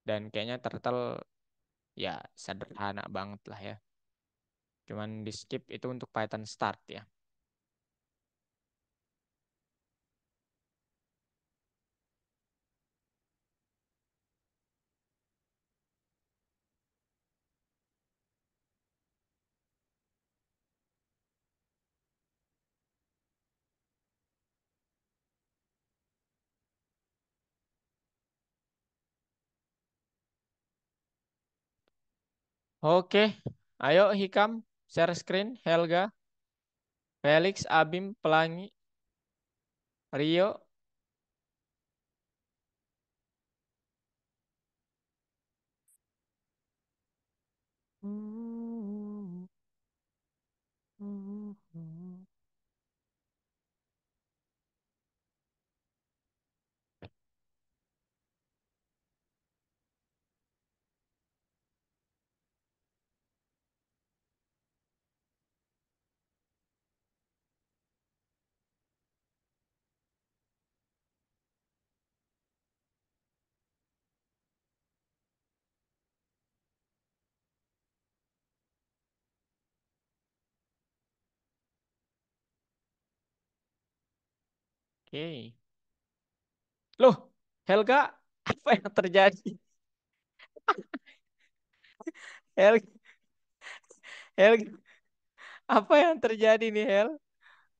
dan kayaknya turtle ya sederhana banget lah ya. Cuman di skip itu untuk Python start ya. Oke, ayo Hikam, share screen, Helga, Felix, Abim, Pelangi, Rio. Oke. Loh, Helga, apa yang terjadi? Helga, Helga, apa yang terjadi nih, Hel?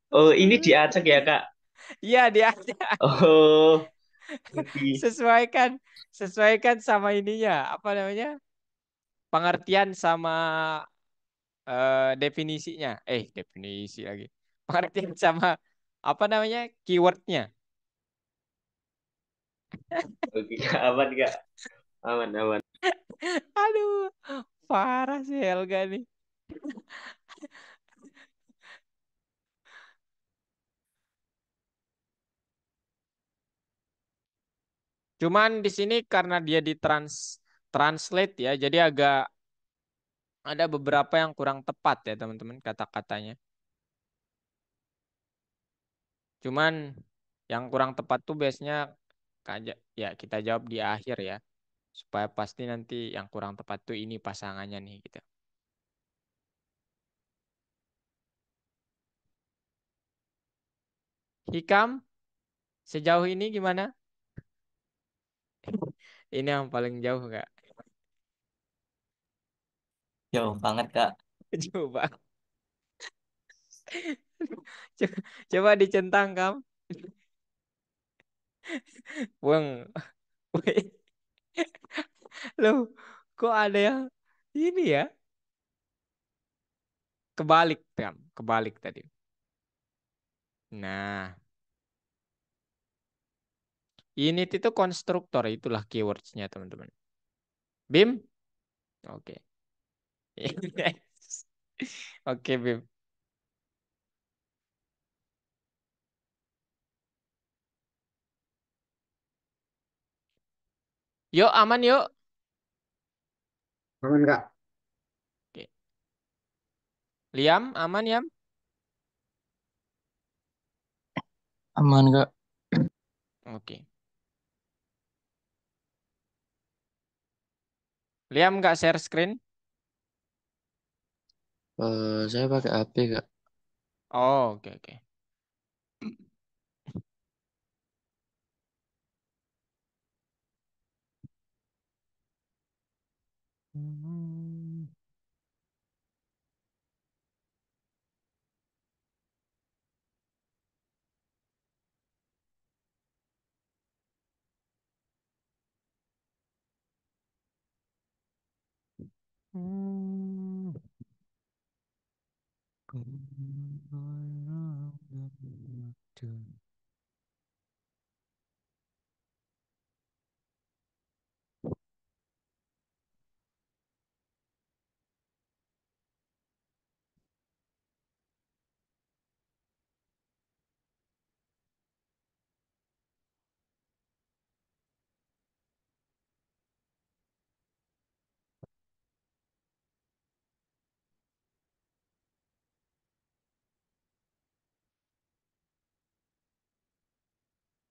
Oh, ini diacak ya, Kak? Iya, dia Oh, ngerti. sesuaikan, sesuaikan sama ininya, apa namanya? Pengertian sama definisinya. Definisi lagi. Pengertian sama apa namanya? Keywordnya. Oke, Kak. Aman, Kak. Aman, aman. Aduh, parah sih Helga nih. Cuman di sini karena dia translate ya, jadi agak ada beberapa yang kurang tepat ya teman-teman kata-katanya. Cuman yang kurang tepat tuh biasanya ya kita jawab di akhir ya, supaya pasti nanti yang kurang tepat tuh ini pasangannya nih gitu. Hikam sejauh ini gimana? Ini yang paling jauh nggak? Jauh banget, Kak. Coba, coba, coba dicentang kam. Buang. Loh, kok ada yang ini ya? Kebalik, kam. Kebalik tadi. Nah, ini itu konstruktor, itulah keywordsnya teman-teman. Bim? Oke. Oke, Bim. Yuk, aman yuk. Aman, Kak. Oke. Liam, aman Yam? Aman, Kak. Oke. Liam nggak share screen? Saya pakai HP, Kak. Oh, oke, oke. Hmm.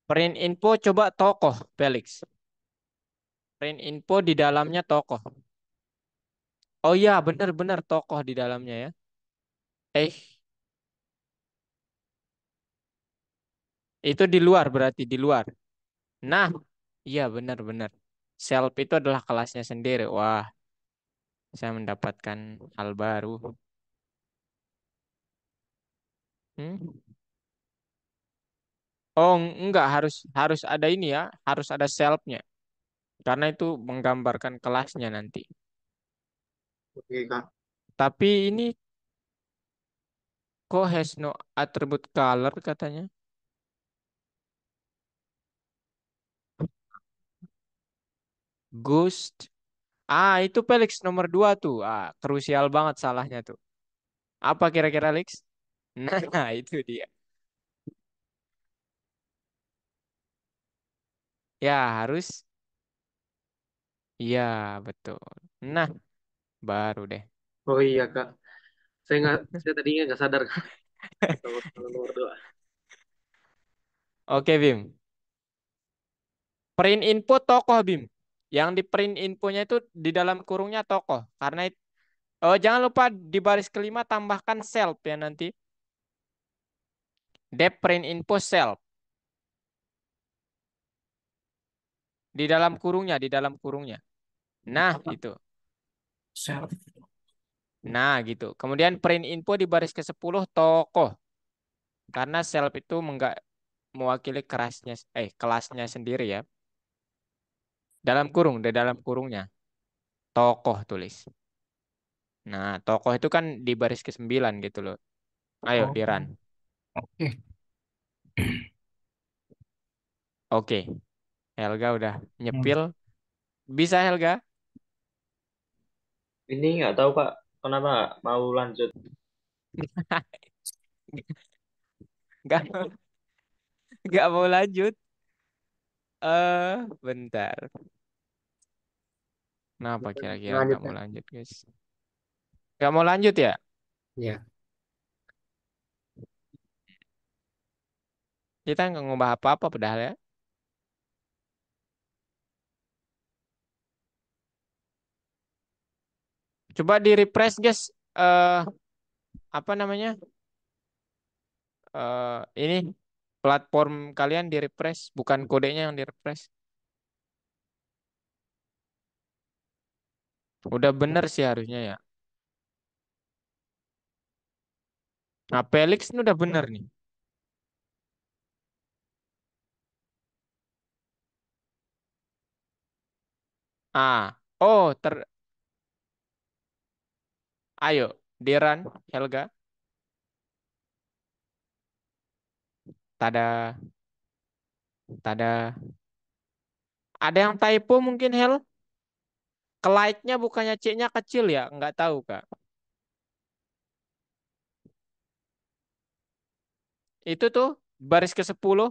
Print info coba tokoh, Felix. Print info di dalamnya tokoh. Oh iya, benar-benar tokoh di dalamnya ya. Eh, itu di luar berarti di luar. Nah, iya benar-benar. Self itu adalah kelasnya sendiri. Wah, saya mendapatkan hal baru. Hmm? Oh, enggak harus harus ada ini ya, harus ada selfnya. Karena itu menggambarkan kelasnya nanti. Oke, Kak. Tapi ini kok has no attribute color katanya? Ghost. Ah, itu Felix nomor 2 tuh. Ah, krusial banget salahnya tuh. Apa kira-kira Lex? Nah, itu dia. Ya, harus. Iya, betul. Nah, baru deh. Oh iya, Kak. Saya tadinya nggak sadar, Kak. Kalau kalau nomor dua. Oke, Bim. Print info tokoh, Bim. Yang di print infonya itu di dalam kurungnya tokoh. Karena itu, oh, jangan lupa di baris kelima tambahkan self ya nanti. Dep print info self. Di dalam kurungnya, di dalam kurungnya. Nah, itu. Self. Nah, gitu. Kemudian print info di baris ke-10 tokoh. Karena self itu enggak mewakili kelasnya sendiri ya. Dalam kurung, di dalam kurungnya. Tokoh tulis. Nah, tokoh itu kan di baris ke-9 gitu loh. Ayo, Oh, Diran. oke. Oke, Helga udah Hmm. nyepil. Bisa Helga? Ini nggak tahu Kak, kenapa nggak mau lanjut? Nggak, nggak mau lanjut. Bentar. Kenapa kira-kira Lanjut, nggak mau Kak. lanjut, guys? Nggak mau lanjut ya? Ya. Kita nggak ngubah apa-apa padahal ya. Coba di refresh, guys. Apa namanya? Ini platform kalian di refresh, bukan kodenya yang di refresh. Udah bener sih harusnya ya. Nah, Felix ini udah bener nih. Ah, oh, ayo, Diran, Helga, tada, tada. Ada yang typo mungkin Hel? Ke-like-nya bukannya C-nya kecil ya? Nggak tahu, Kak. Itu tuh baris ke-10,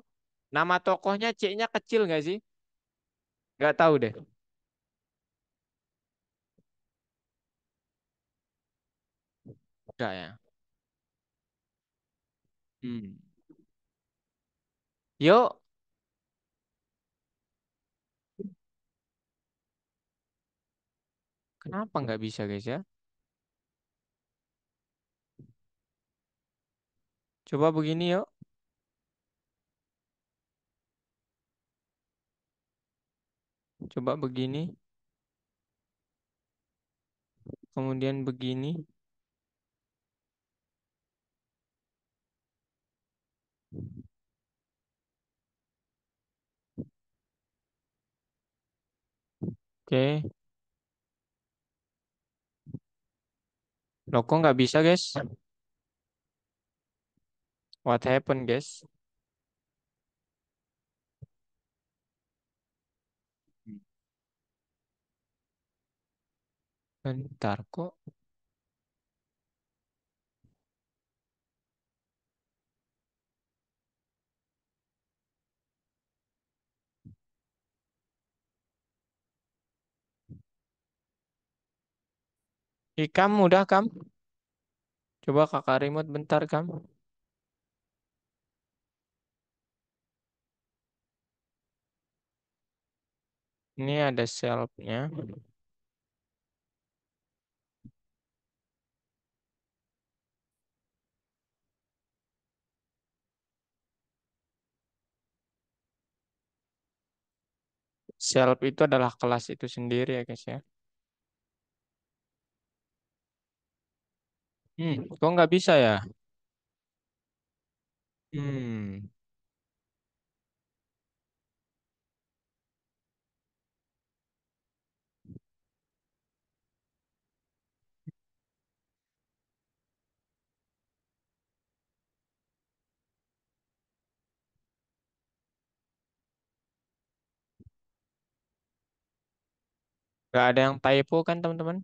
nama tokohnya C-nya kecil nggak sih? Nggak tahu deh. Nggak ya. Hmm. Yuk, kenapa nggak bisa guys ya? Coba begini yuk. Coba begini. Kemudian begini. Oke. Loh kok nggak bisa guys? What happened guys? Bentar kok. Ikam udah kam? Coba kakak remote bentar kam. Ini ada shelf-nya. Shelf itu adalah kelas itu sendiri ya guys ya. Kok nggak bisa ya? Hmm, nggak ada yang typo kan teman-teman?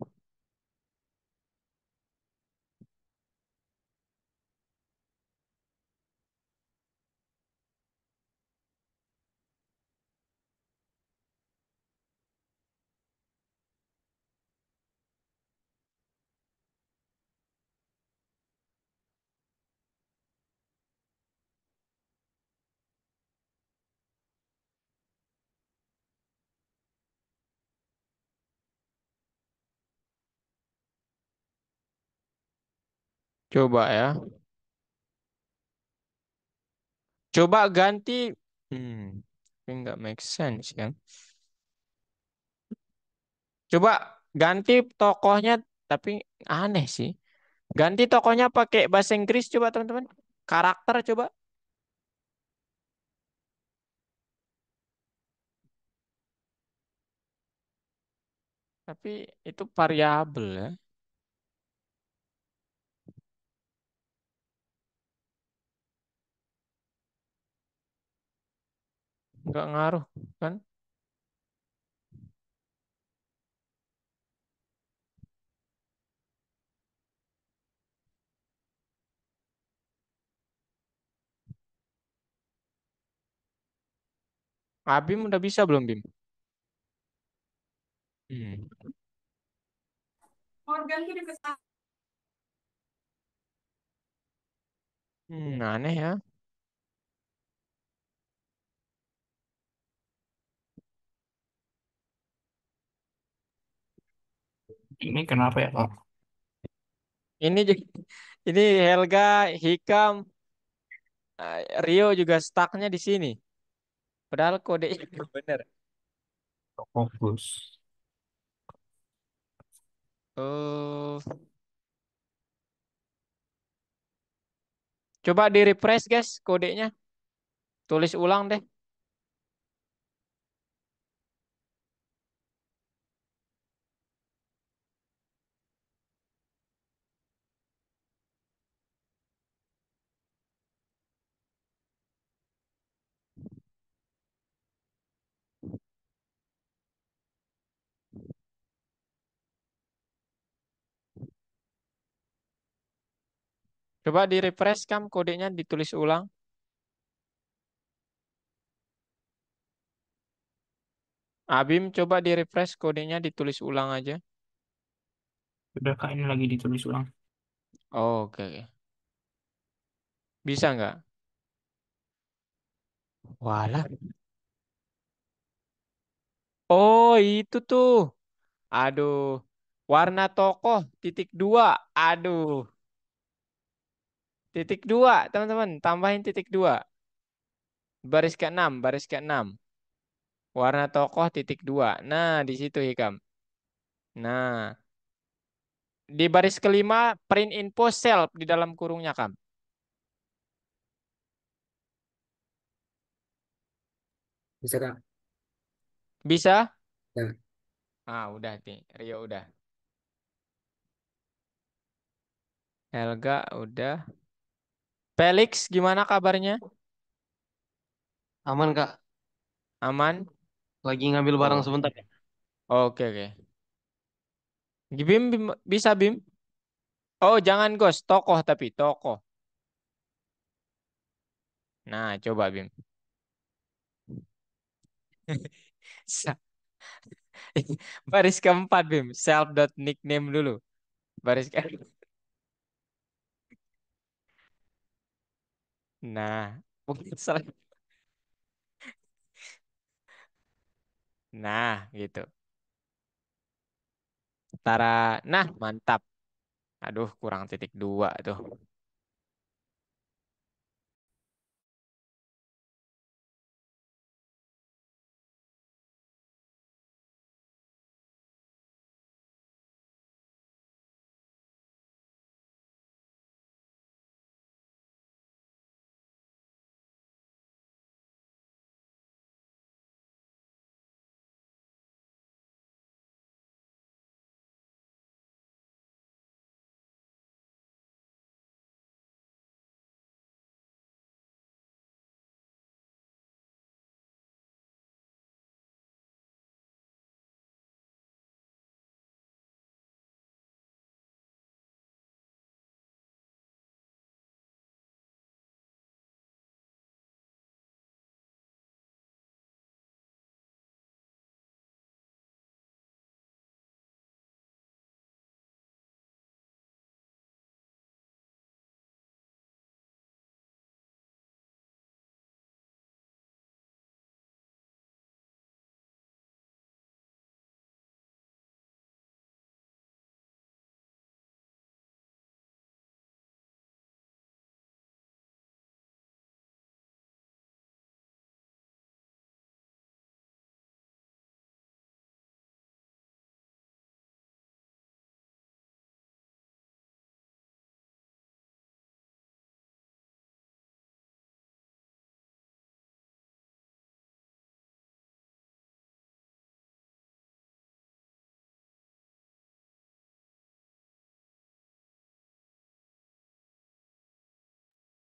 Coba ya. Coba ganti. Tapi nggak make sense kan? Coba ganti tokohnya, tapi aneh sih. Ganti tokohnya pakai bahasa Inggris coba teman-teman. Karakter coba. Tapi itu variabel ya. Nggak ngaruh kan? Abim udah bisa belum Bim? Hmm. Aneh ya. Ini kenapa ya, Kak? Ini juga, ini Helga, Hikam, Rio juga stucknya di sini. Padahal kodenya bener. Fokus. Eh, coba di refresh guys kodenya. Tulis ulang deh. Coba di refresh kam kodenya ditulis ulang. Abim coba di refresh kodenya ditulis ulang aja. Udah, Kak, ini lagi ditulis ulang. Oke. Bisa nggak? Walah. Oh itu tuh. Aduh. Warna tokoh titik dua. Aduh. Titik dua teman-teman. Tambahin titik dua. Baris ke-6. Baris ke-6. Warna tokoh titik dua. Nah di situ Hikam. Nah. Di baris kelima print info self di dalam kurungnya Kam. Bisa, Kak? Bisa? Ya. Ah udah nih. Rio udah. Helga udah. Felix gimana kabarnya? Aman, Kak. Aman? Lagi ngambil barang Oh, sebentar. oke oke. Bim, bisa Bim? Oh, jangan Ghost, tokoh tapi tokoh. Nah, coba Bim. Sa- Baris keempat Bim, self dot nickname dulu. Baris ke Nah, mungkin Nah, gitu. Tara, nah mantap. Aduh, kurang titik dua tuh.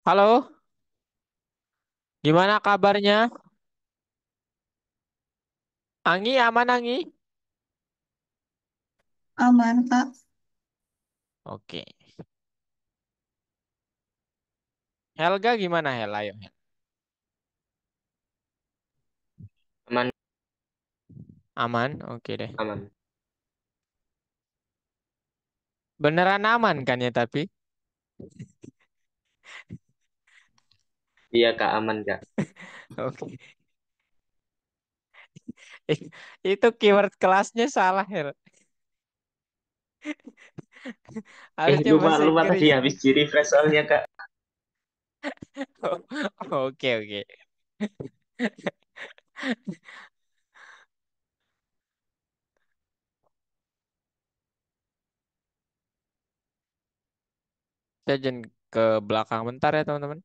Halo, gimana kabarnya? Anggi aman Anggi? Aman, Kak. Oke. Helga gimana Hel? Ayo Hel. Aman, Aman? Oke deh. aman. Beneran aman kan ya tapi? Iya Kak, aman Kak. Oke. Itu keyword kelasnya salah Hel. Harusnya Lupa, bahasa lupa tadi Inggris. habis di refresh soalnya Kak. Oke oke. Saya jangan ke belakang bentar ya teman-teman.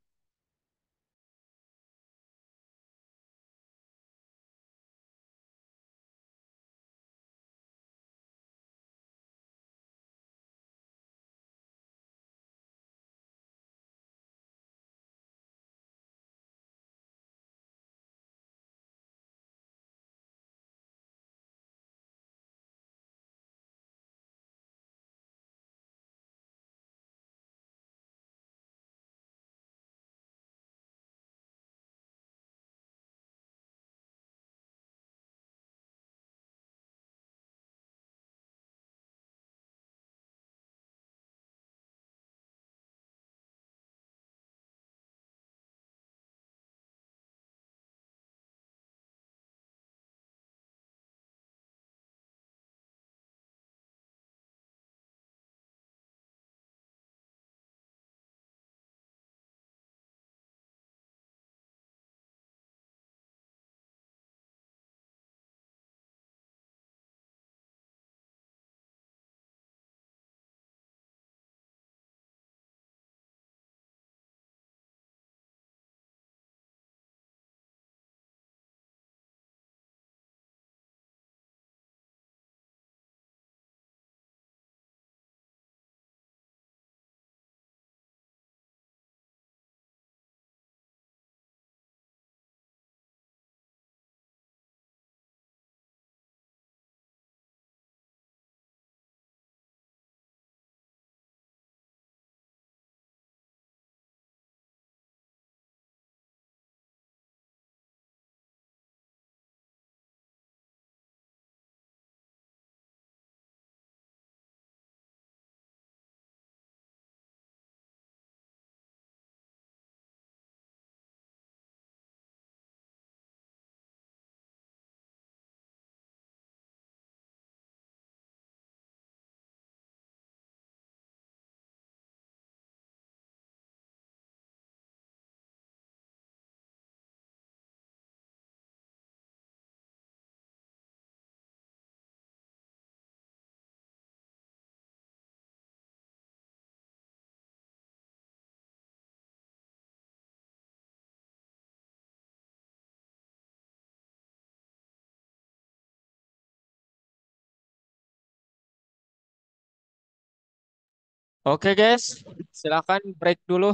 Oke guys, silakan break dulu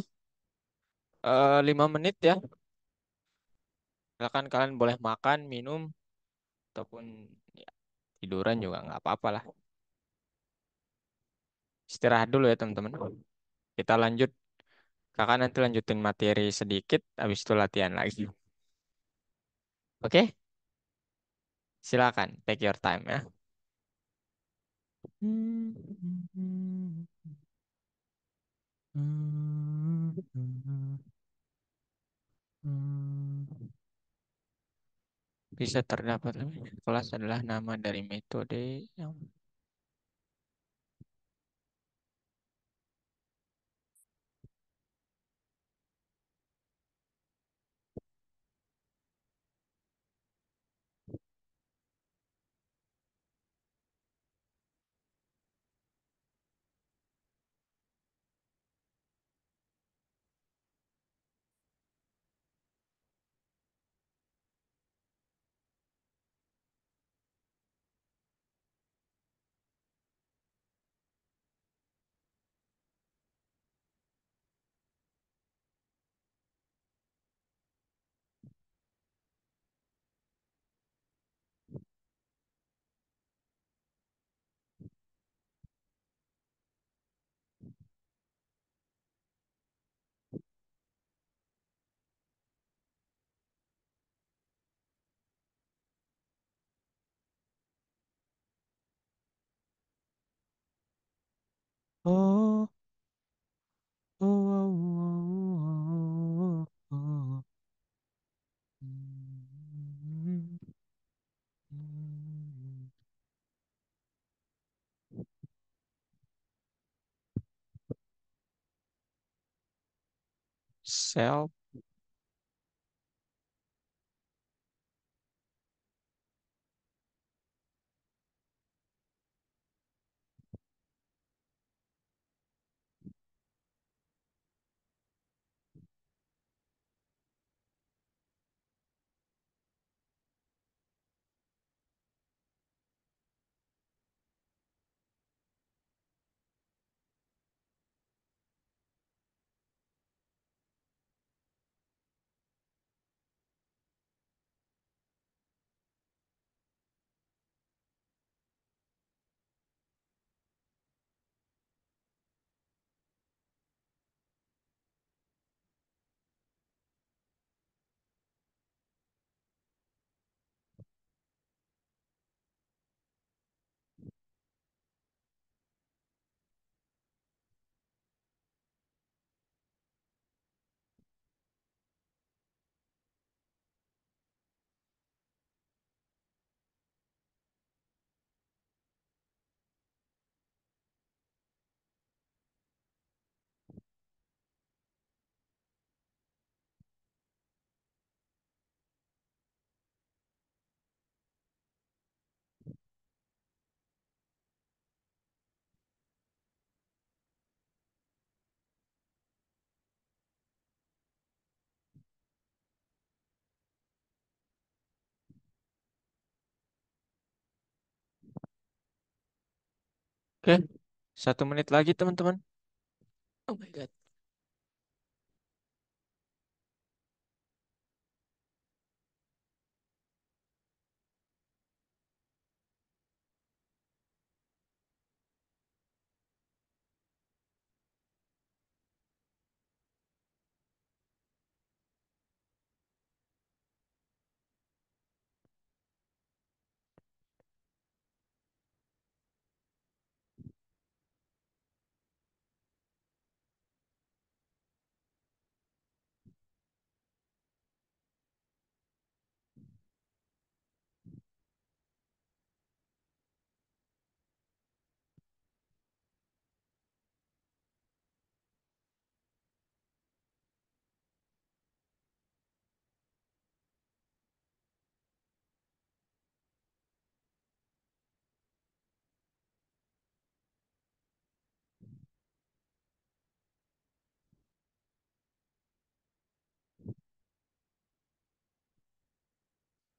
5 menit ya. Silakan kalian boleh makan, minum, ataupun ya, tiduran juga nggak apa-apa lah. Istirahat dulu ya teman-teman. Kita lanjut. Kakak nanti lanjutin materi sedikit, habis itu latihan lagi. Oke, silakan take your time ya. Bisa terdapat lebih. Kelas adalah nama dari metode yang oh, oh, oh, oh, oh. Self. Oke, 1 menit lagi teman-teman. Oh my God.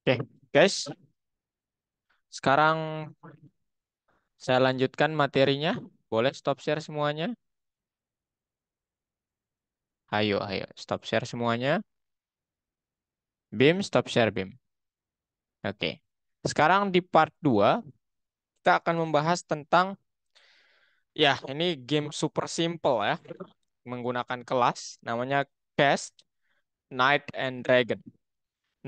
Oke, guys. Sekarang saya lanjutkan materinya. Boleh stop share semuanya. Ayo, ayo, stop share semuanya. Bim, stop share, Bim. Oke. Sekarang di part 2 kita akan membahas tentang, ya, ini game super simple ya. Menggunakan kelas, namanya Cast, Knight and Dragon.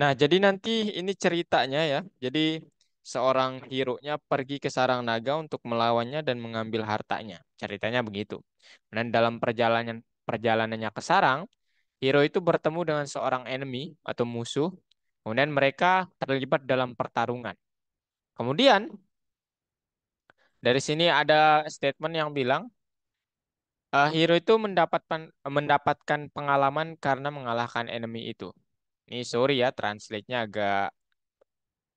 Nah, jadi nanti ini ceritanya ya. Jadi seorang hero-nya pergi ke sarang naga untuk melawannya dan mengambil hartanya. Ceritanya begitu. Dan dalam perjalanannya ke sarang, hero itu bertemu dengan seorang enemy atau musuh. Kemudian mereka terlibat dalam pertarungan. Kemudian dari sini ada statement yang bilang hero itu mendapatkan pengalaman karena mengalahkan enemy itu. Ini sorry ya, translate-nya agak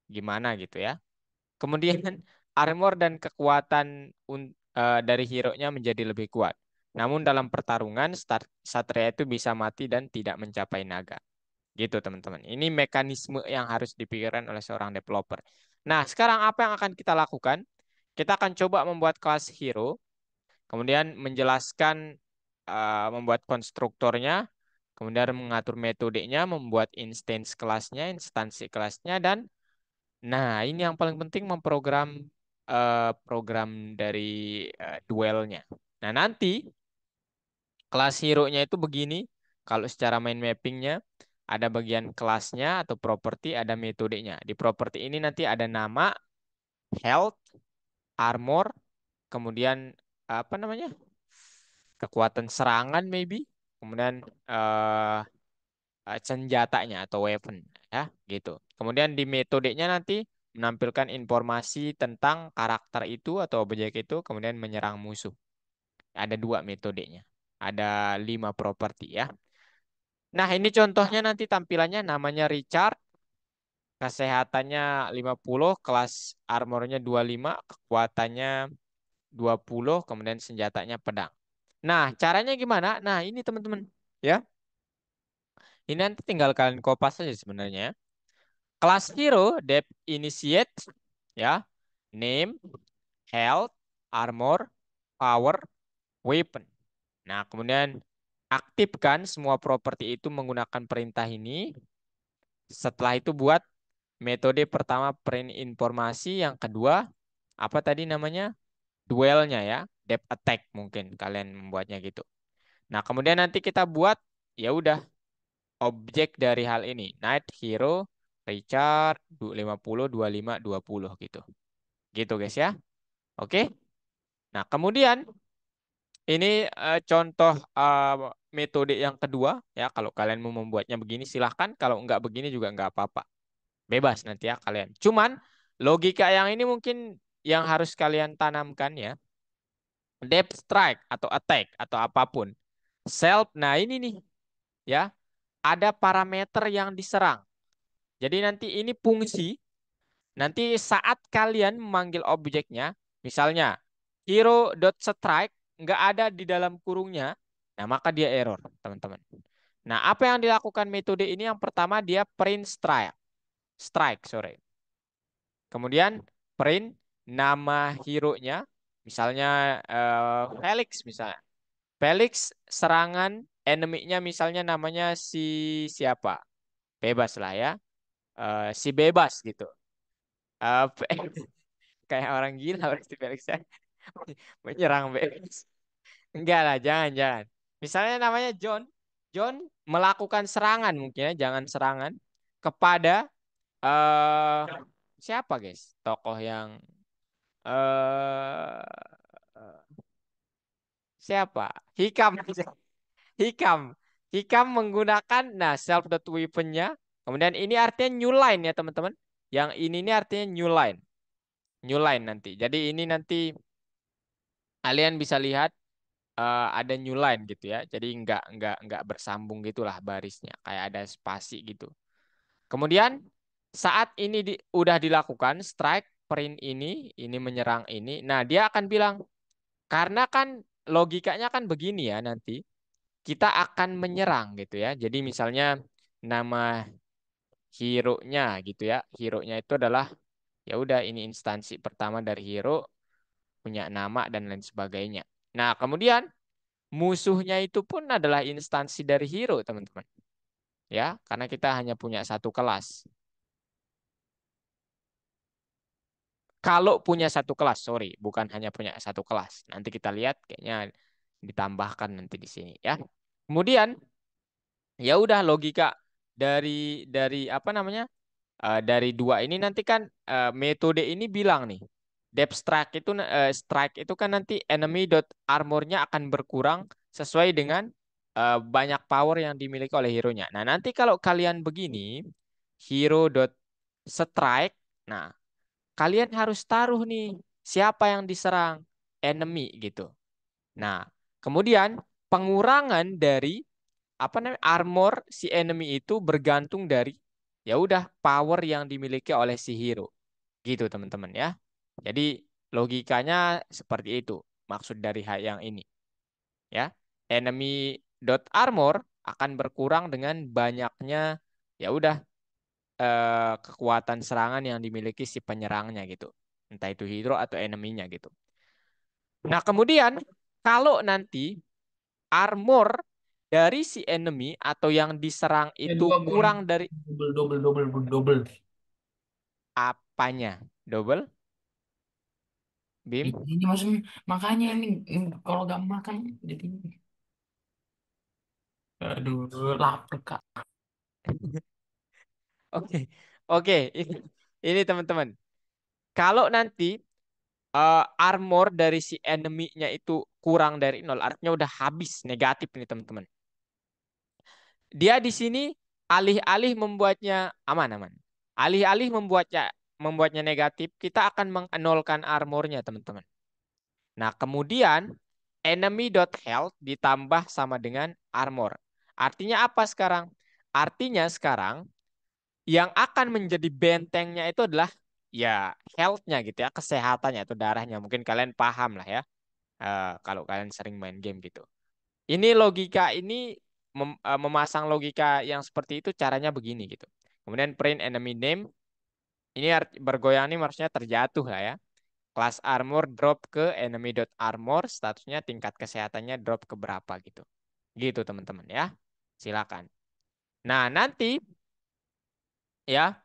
gimana gitu ya. Kemudian armor dan kekuatan dari hero-nya menjadi lebih kuat. Namun dalam pertarungan Satria itu bisa mati dan tidak mencapai naga. Gitu teman-teman. Ini mekanisme yang harus dipikirkan oleh seorang developer. Nah, sekarang apa yang akan kita lakukan? Kita akan coba membuat kelas hero, kemudian menjelaskan membuat konstruktornya, kemudian mengatur metodenya, membuat instansi kelasnya, dan nah, ini yang paling penting memprogram program dari duelnya. Nah, nanti kelas hero-nya itu begini. Kalau secara main mappingnya ada bagian kelasnya atau properti, ada metodenya. Di properti ini nanti ada nama, health, armor, kemudian apa namanya? Kekuatan serangan maybe, kemudian eh senjatanya atau weapon ya gitu. Kemudian di metodenya nanti menampilkan informasi tentang karakter itu atau objek itu kemudian menyerang musuh. Ada dua metodenya. Ada 5 properti ya. Nah, ini contohnya nanti tampilannya namanya Richard, kesehatannya 50, kelas armornya 25, kekuatannya 20, kemudian senjatanya pedang. Nah, caranya gimana? Nah, ini teman-teman ya. Ini nanti tinggal kalian kopas saja sebenarnya. Kelas hero, depth initiate, ya, name, health, armor, power, weapon. Nah, kemudian aktifkan semua properti itu menggunakan perintah ini. Setelah itu buat metode pertama print informasi, yang kedua apa tadi namanya? Duelnya ya, depth attack mungkin kalian membuatnya gitu. Nah, kemudian nanti kita buat ya udah objek dari hal ini. Knight, hero, Richard, 50, 25, 20 gitu. Gitu guys ya. Oke. Nah, kemudian ini contoh metode yang kedua ya. Kalau kalian mau membuatnya begini silahkan. Kalau nggak begini juga nggak apa-apa. Bebas nanti ya kalian. Cuman logika yang ini mungkin yang harus kalian tanamkan ya. Depth strike atau attack atau apapun. Self, nah ini nih ya. Ada parameter yang diserang. Jadi nanti ini fungsi. Nanti saat kalian memanggil objeknya, misalnya hero.strike nggak ada di dalam kurungnya, nah maka dia error, teman-teman. Nah, apa yang dilakukan metode ini? Yang pertama dia print strike, sorry. Kemudian print nama hero-nya, misalnya Felix misalnya. Felix serangan enemy-nya misalnya namanya si siapa? Bebas lah ya. Si bebas gitu. Eh, kayak orang gila berarti Felix ya. Menyerang bebas. Enggak lah, jangan. Misalnya namanya John. John melakukan serangan mungkin ya, jangan serangan kepada eh siapa guys? Tokoh yang eh siapa? Hikam. Hikam. Hikam menggunakan nah self dot weapon-nya. Kemudian ini artinya new line ya teman-teman. Yang ini artinya new line. New line nanti. Jadi ini nanti kalian bisa lihat ada new line gitu ya. Jadi nggak bersambung gitulah barisnya, kayak ada spasi gitu. Kemudian saat ini udah dilakukan strike print ini menyerang ini. Nah, dia akan bilang karena kan logikanya kan begini ya nanti kita akan menyerang gitu ya. Jadi misalnya nama hero-nya gitu ya. Hero-nya itu adalah ya udah ini instansi pertama dari hero punya nama dan lain sebagainya. Nah, kemudian musuhnya itu pun adalah instansi dari hero, teman-teman. Ya, karena kita hanya punya satu kelas. Kalau punya satu kelas, sorry, bukan hanya punya satu kelas. Nanti kita lihat kayaknya ditambahkan nanti di sini ya. Kemudian ya udah logika dari apa namanya? Dari dua ini nanti kan metode ini bilang nih, depth strike itu kan nanti enemy dot armornya akan berkurang sesuai dengan banyak power yang dimiliki oleh hero-nya. Nah, nanti kalau kalian begini, hero dot strike, nah kalian harus taruh nih siapa yang diserang, enemy gitu. Nah, kemudian pengurangan dari apa namanya armor si enemy itu bergantung dari ya udah power yang dimiliki oleh si hero gitu teman-teman ya. Jadi logikanya seperti itu maksud dari hal yang ini ya. Enemy dot armor akan berkurang dengan banyaknya ya udah kekuatan serangan yang dimiliki si penyerangnya gitu. Entah itu hero atau enemy-nya gitu. Nah, kemudian kalau nanti armor dari si enemy atau yang diserang itu Dua gol. kurang dari Double. apanya? Double? Bim? Ini maksudnya makanya ini kalau gak makan jadi aduh lapar Kak. Oke. Oke, ini teman-teman. Kalau nanti armor dari si enemy-nya itu kurang dari nol, artinya udah habis negatif nih teman-teman. Dia di sini alih-alih membuatnya aman-aman. Alih-alih membuatnya negatif, kita akan mengenolkan armornya, teman-teman. Nah, kemudian enemy.health ditambah sama dengan armor. Artinya apa sekarang? Artinya sekarang yang akan menjadi bentengnya itu adalah ya health-nya gitu ya, kesehatannya atau darahnya. Mungkin kalian paham lah ya, kalau kalian sering main game gitu. Ini logika ini memasang logika yang seperti itu caranya begini gitu. Kemudian print enemy name, ini bergoyang ini maksudnya terjatuh lah ya. Kelas armor drop ke enemy.armor, statusnya tingkat kesehatannya drop ke berapa gitu. Gitu teman-teman ya. Silakan. Nah, nanti ya,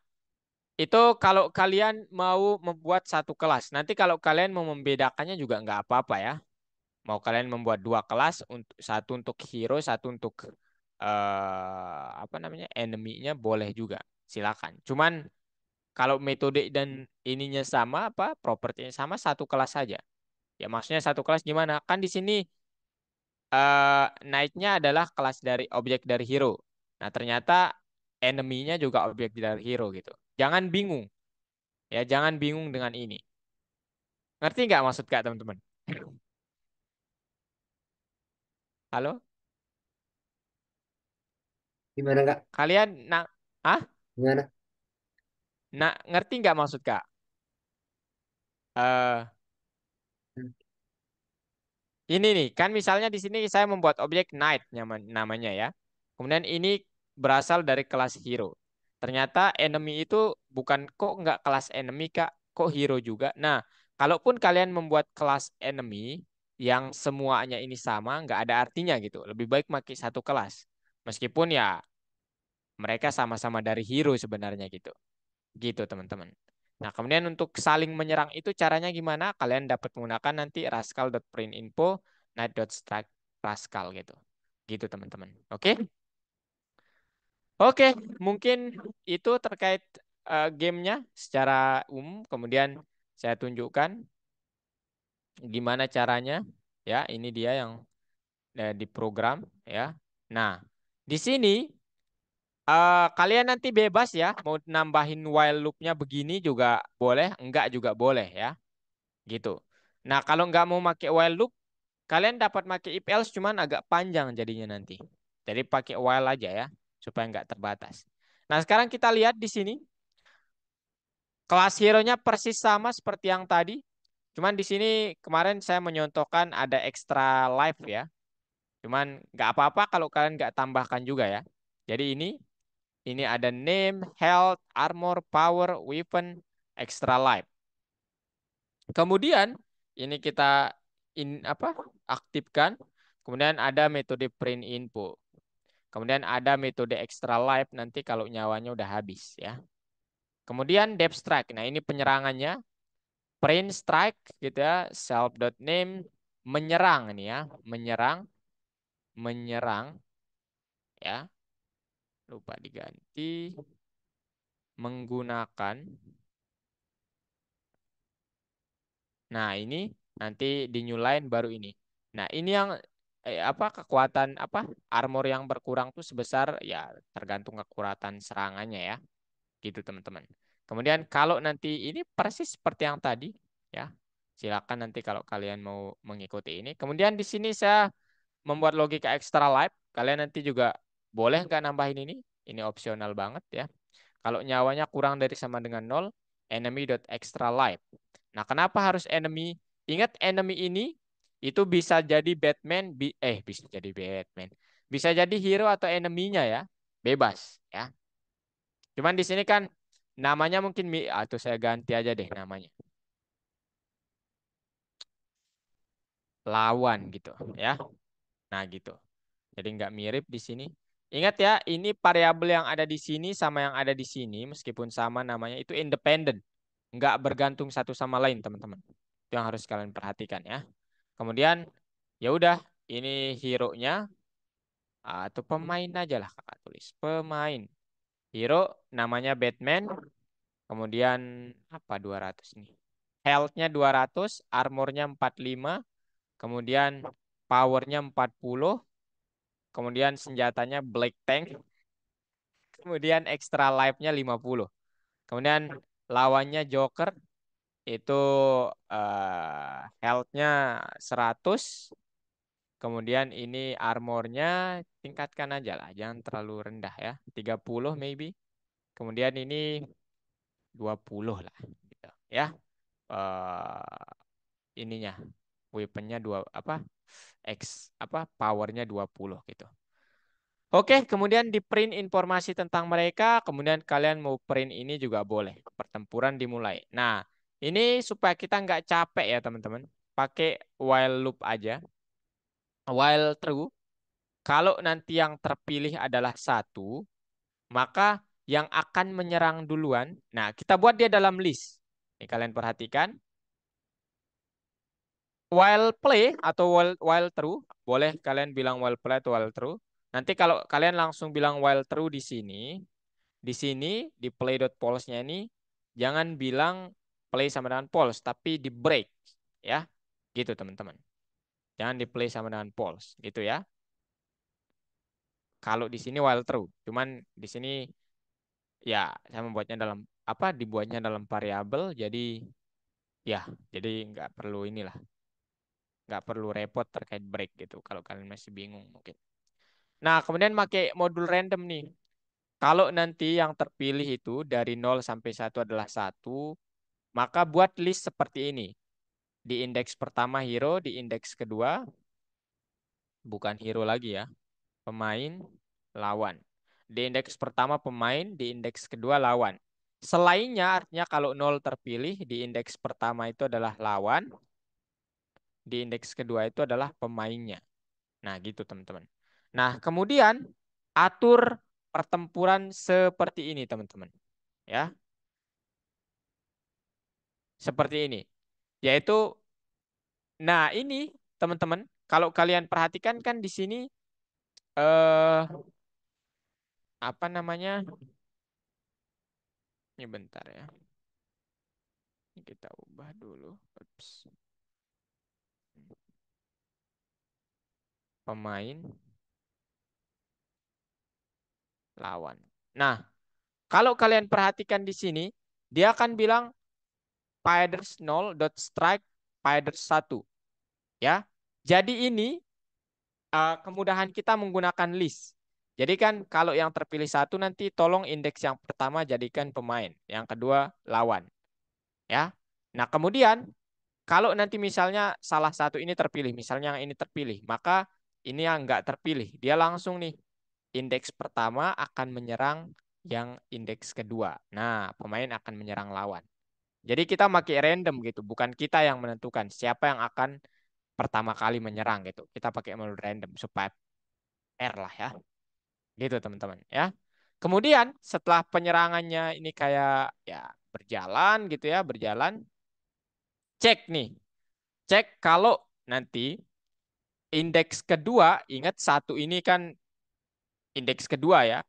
itu kalau kalian mau membuat satu kelas. Nanti kalau kalian mau membedakannya juga nggak apa-apa ya. Mau kalian membuat dua kelas, untuk satu untuk hero, satu untuk apa namanya enemy-nya boleh juga. Silakan. Cuman kalau metode dan ininya sama apa propertinya sama satu kelas saja. Ya maksudnya satu kelas gimana? Kan di sini knight-nya adalah kelas dari objek dari hero. Nah, ternyata enemy-nya juga objek dari hero gitu. Jangan bingung. Ya, jangan bingung dengan ini. Ngerti nggak maksud Kak, teman-teman? Halo? Gimana Kak? Kalian ah? Gimana? Ngerti nggak maksud Kak? Eh, Hmm. ini nih, kan misalnya di sini saya membuat objek knight namanya ya. Kemudian ini berasal dari kelas hero. Ternyata enemy itu bukan kok nggak kelas enemy Kak, kok hero juga. Nah, kalaupun kalian membuat kelas enemy yang semuanya ini sama, nggak ada artinya gitu. Lebih baik pakai satu kelas. Meskipun ya mereka sama-sama dari hero sebenarnya gitu. Gitu teman-teman. Nah, kemudian untuk saling menyerang itu caranya gimana? Kalian dapat menggunakan nanti rascal.printinfo, knight.strike rascal gitu. Gitu teman-teman. Oke? Oke, mungkin itu terkait gamenya secara umum. Kemudian saya tunjukkan gimana caranya. Ya, ini dia yang di program ya. Nah, di sini kalian nanti bebas ya, mau nambahin while loop-nya begini juga boleh, enggak juga boleh ya, gitu. Nah, kalau nggak mau pakai while loop, kalian dapat pakai if else cuman agak panjang jadinya nanti. Jadi pakai while aja ya, supaya nggak terbatas. Nah, sekarang kita lihat di sini, kelas hero-nya persis sama seperti yang tadi. Cuman di sini kemarin saya menyontohkan ada extra life ya. Cuman nggak apa-apa kalau kalian nggak tambahkan juga ya. Jadi ini ada name, health, armor, power, weapon, extra life. Kemudian ini kita aktifkan. Kemudian ada metode print info. Kemudian ada metode extra life nanti kalau nyawanya udah habis ya. Kemudian depth strike. Nah, ini penyerangannya. Print strike gitu ya, self.name menyerang ini ya, menyerang ya. Lupa diganti menggunakan. Nah, ini nanti di new line baru ini. Nah, ini yang apa kekuatan apa armor yang berkurang tuh sebesar ya tergantung kekuatan serangannya ya. Gitu teman-teman. Kemudian kalau nanti ini persis seperti yang tadi ya. Silakan nanti kalau kalian mau mengikuti ini. Kemudian di sini saya membuat logika extra life. Kalian nanti juga boleh nggak nambahin ini? Ini opsional banget ya. Kalau nyawanya kurang dari sama dengan 0, enemy.extra life. Nah, kenapa harus enemy? Ingat enemy ini itu bisa jadi Batman, bisa jadi Batman. Bisa jadi hero atau enemy-nya ya. Bebas ya. Cuman di sini kan namanya mungkin atau saya ganti aja deh namanya. Lawan gitu ya. Nah, gitu. Jadi nggak mirip di sini. Ingat ya, ini variabel yang ada di sini sama yang ada di sini, meskipun sama namanya, itu independen. Nggak bergantung satu sama lain, teman-teman. Itu yang harus kalian perhatikan ya. Kemudian, ya udah, ini hero-nya, atau pemain aja lah kakak tulis. Pemain. Hero namanya Batman. Kemudian, apa 200 nih? Health-nya 200, armor-nya 45, kemudian power-nya 40, kemudian senjatanya Black Tank, kemudian extra life-nya 50. Kemudian lawannya Joker itu health-nya 100. Kemudian ini armornya tingkatkan aja lah, jangan terlalu rendah ya. 30 maybe. Kemudian ini 20 lah gitu ya. Ininya weaponnya powernya 20 gitu. Oke, kemudian di print informasi tentang mereka, kemudian kalian mau print ini juga boleh. Pertempuran dimulai. Nah, ini supaya kita nggak capek ya teman-teman. Pakai while loop aja. While true. Kalau nanti yang terpilih adalah 1, maka yang akan menyerang duluan. Nah, kita buat dia dalam list. Ini kalian perhatikan. While play atau while true, boleh kalian bilang while play atau while true. Nanti kalau kalian langsung bilang while true di sini di play.polls-nya ini jangan bilang play sama dengan polls, tapi di break ya. Gitu teman-teman. Jangan di play sama dengan polls, gitu ya. Kalau di sini while true, cuman di sini ya saya membuatnya dalam dibuatnya dalam variabel jadi ya, jadi nggak perlu inilah. Nggak perlu repot terkait break gitu kalau kalian masih bingung mungkin. Nah, kemudian pakai modul random nih. Kalau nanti yang terpilih itu dari 0 sampai 1 adalah 1, maka buat list seperti ini. Di indeks pertama hero, di indeks kedua bukan hero lagi ya. Pemain, lawan. Di indeks pertama pemain, di indeks kedua lawan. Selainnya artinya kalau 0 terpilih, di indeks pertama itu adalah lawan, di indeks kedua itu adalah pemainnya. Nah, gitu teman-teman. Nah, kemudian atur pertempuran seperti ini, teman-teman. Ya, seperti ini. Yaitu, nah ini, teman-teman, kalau kalian perhatikan kan di sini eh apa namanya? Ini bentar ya. Ini kita ubah dulu. Ups. Pemain lawan. Nah, kalau kalian perhatikan di sini, dia akan bilang Fighters 0 strike Fighters 1. Ya. Jadi ini kemudahan kita menggunakan list. Jadi kan kalau yang terpilih 1 nanti tolong indeks yang pertama jadikan pemain, yang kedua lawan, ya. Nah, kemudian kalau nanti misalnya salah satu ini terpilih, misalnya yang ini terpilih, maka ini yang nggak terpilih, dia langsung nih indeks pertama akan menyerang yang indeks kedua. Nah, pemain akan menyerang lawan. Jadi kita pakai random gitu, bukan kita yang menentukan siapa yang akan pertama kali menyerang gitu. Kita pakai mode random supaya fair lah ya. Gitu teman-teman ya. Kemudian setelah penyerangannya ini kayak ya berjalan gitu ya, berjalan. Cek nih, cek kalau nanti indeks kedua, ingat satu ini kan indeks kedua ya,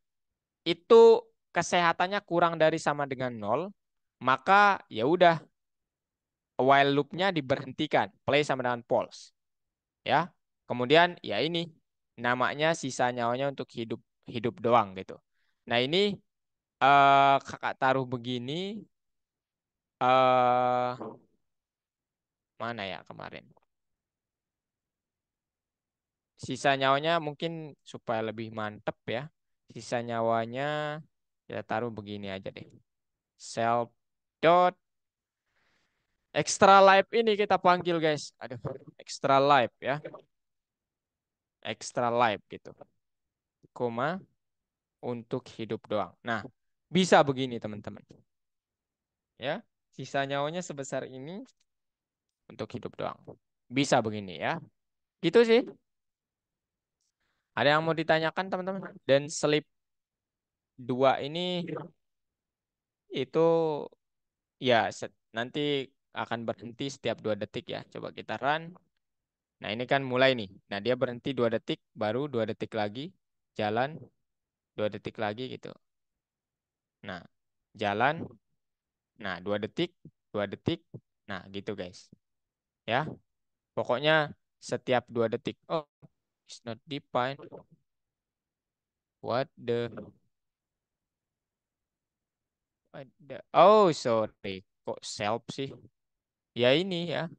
itu kesehatannya kurang dari sama dengan nol, maka ya udah while loop-nya diberhentikan, play sama dengan false ya. Kemudian ya ini namanya sisa nyawanya untuk hidup hidup doang gitu. Nah ini kakak taruh begini eh mana ya kemarin? Sisa nyawanya mungkin supaya lebih mantep ya. Sisa nyawanya kita taruh begini aja deh. Self dot extra life ini kita panggil guys. Aduh, extra life ya. Extra life gitu. Koma untuk hidup doang. Nah, bisa begini teman-teman. Ya, sisa nyawanya sebesar ini untuk hidup doang. Bisa begini ya. Gitu sih. Ada yang mau ditanyakan teman-teman? Dan sleep 2 ini itu ya nanti akan berhenti setiap 2 detik ya. Coba kita run. Nah ini kan mulai nih. Nah dia berhenti 2 detik, baru 2 detik lagi jalan, 2 detik lagi gitu. Nah jalan, nah 2 detik, 2 detik, nah gitu guys. Ya, pokoknya setiap 2 detik. Oh, it's not defined. What the? Oh sorry, kok self sih? Ya ini ya,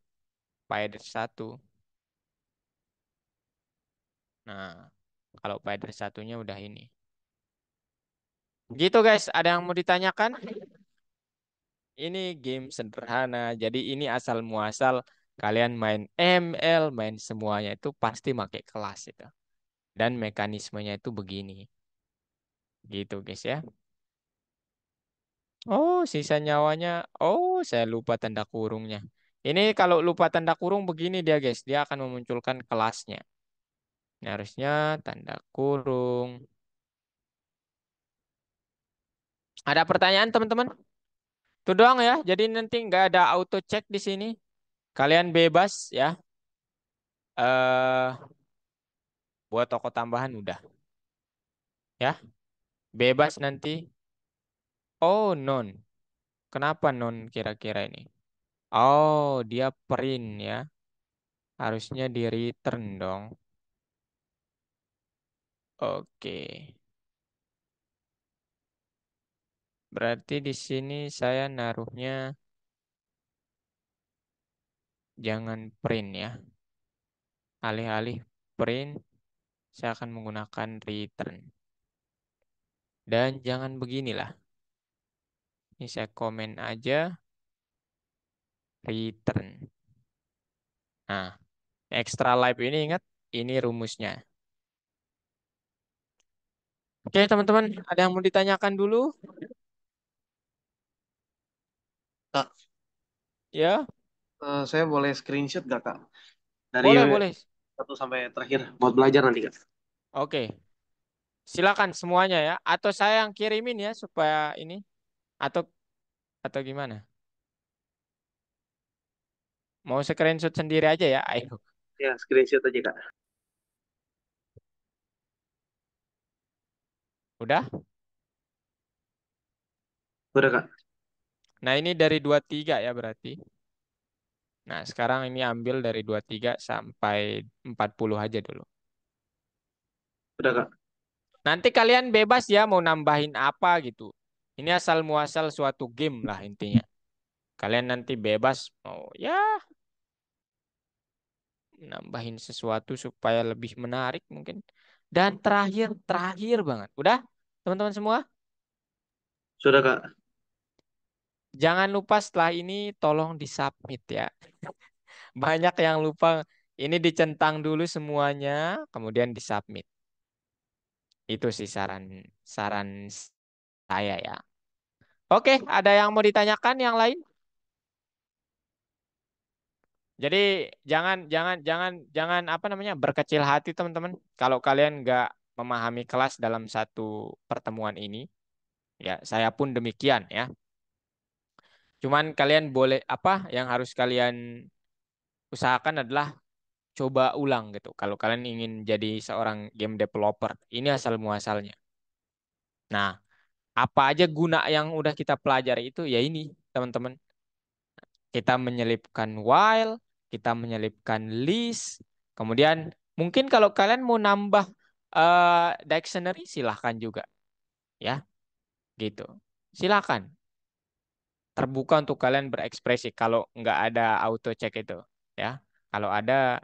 spider satu. Nah, kalau spider satunya udah ini. Gitu guys, ada yang mau ditanyakan? Ini game sederhana, jadi ini asal muasal kalian main ML, main semuanya itu pasti pakai kelas itu. Dan mekanismenya itu begini. Gitu guys ya. Oh, sisa nyawanya. Oh, saya lupa tanda kurungnya. Ini kalau lupa tanda kurung begini dia guys, dia akan memunculkan kelasnya. Ini harusnya tanda kurung. Ada pertanyaan teman-teman? Itu doang ya. Jadi nanti nggak ada auto check di sini. Kalian bebas ya. Eh, buat toko tambahan udah ya. Bebas nanti. Oh, non. Kenapa non kira-kira ini? Oh, dia print ya. Harusnya di return dong. Oke. Berarti di sini saya naruhnya jangan print ya. Alih-alih print, saya akan menggunakan return. Dan jangan beginilah. Ini saya komen aja return. Nah, extra live ini ingat, ini rumusnya. Oke, teman-teman, ada yang mau ditanyakan dulu? Kak, Ya, saya boleh screenshot gak Kak? Dari boleh, boleh. satu sampai terakhir buat belajar nanti Kak. Oke, silakan semuanya ya. Atau saya yang kirimin ya supaya ini. Atau atau gimana? Mau screenshot sendiri aja ya? Ayo. Ya, screenshot aja Kak. Udah? Udah Kak. Nah, ini dari 23 ya berarti. Nah, sekarang ini ambil dari 23 sampai 40 aja dulu. Udah Kak. Nanti kalian bebas ya mau nambahin apa gitu. Ini asal muasal suatu game lah intinya. Kalian nanti bebas mau ya nambahin sesuatu supaya lebih menarik mungkin. Dan terakhir banget. Udah, teman-teman semua? Sudah Kak. Jangan lupa setelah ini tolong disubmit ya. Banyak yang lupa. Ini dicentang dulu semuanya, kemudian disubmit. Itu sih saran saran saya ya. Oke, ada yang mau ditanyakan yang lain? Jadi jangan jangan jangan jangan apa namanya berkecil hati teman-teman. Kalau kalian nggak memahami kelas dalam satu pertemuan ini, ya saya pun demikian ya. Cuman kalian boleh apa yang harus kalian usahakan adalah coba ulang gitu. Kalau kalian ingin jadi seorang game developer, ini asal muasalnya. Nah, apa aja guna yang udah kita pelajari itu ya ini teman-teman. Kita menyelipkan while, kita menyelipkan list, kemudian mungkin kalau kalian mau nambah dictionary silahkan juga ya gitu. Silahkan terbuka untuk kalian berekspresi kalau nggak ada auto check itu ya. Kalau ada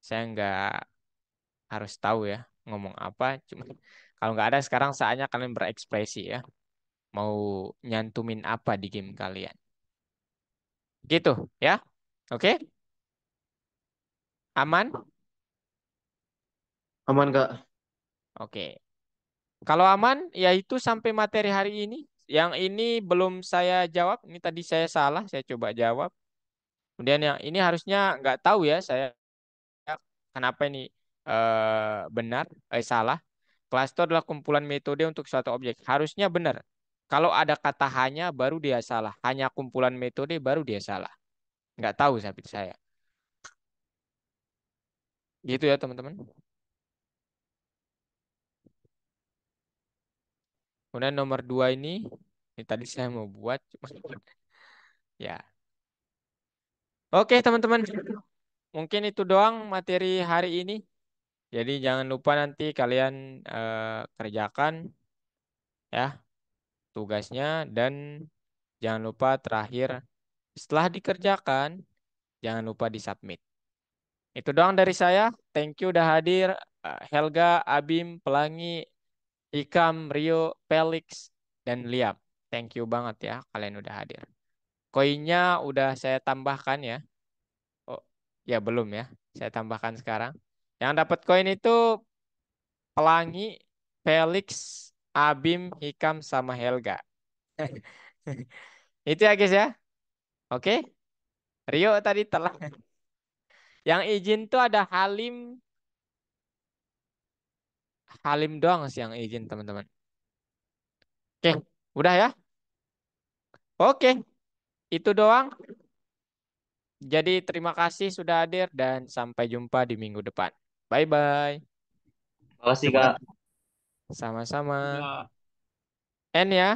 saya nggak harus tahu ya ngomong apa. Cuma kalau nggak ada sekarang saatnya kalian berekspresi ya. Mau nyantumin apa di game kalian. Gitu ya. Oke? Aman? Aman, Kak. Oke. Kalau aman, ya itu sampai materi hari ini. Yang ini belum saya jawab. Ini tadi saya salah, saya coba jawab. Kemudian yang ini harusnya nggak tahu ya saya kenapa ini benar, salah. Kelas itu adalah kumpulan metode untuk suatu objek. Harusnya benar. Kalau ada kata hanya, baru dia salah. Hanya kumpulan metode, baru dia salah. Nggak tahu saya. Gitu ya teman-teman. Kemudian nomor dua ini tadi saya mau buat. Ya. Oke teman-teman. Mungkin itu doang materi hari ini. Jadi jangan lupa nanti kalian kerjakan ya tugasnya dan jangan lupa terakhir setelah dikerjakan jangan lupa disubmit. Itu doang dari saya. Thank you udah hadir Helga, Abim, Pelangi, Ikam, Rio, Felix dan Liam. Thank you banget ya kalian udah hadir. Koinnya udah saya tambahkan ya. Oh, ya belum ya. Saya tambahkan sekarang. Yang dapat koin itu Pelangi, Felix, Abim, Hikam, sama Helga. Itu ya guys ya. Oke. Rio tadi telah. Yang izin tuh ada Halim. Halim doang sih yang izin teman-teman. Oke. Udah ya. Oke. Itu doang. Jadi terima kasih sudah hadir dan sampai jumpa di minggu depan. Bye-bye. Makasih Terima Kak. kasih. Sama-sama. Ya. N ya.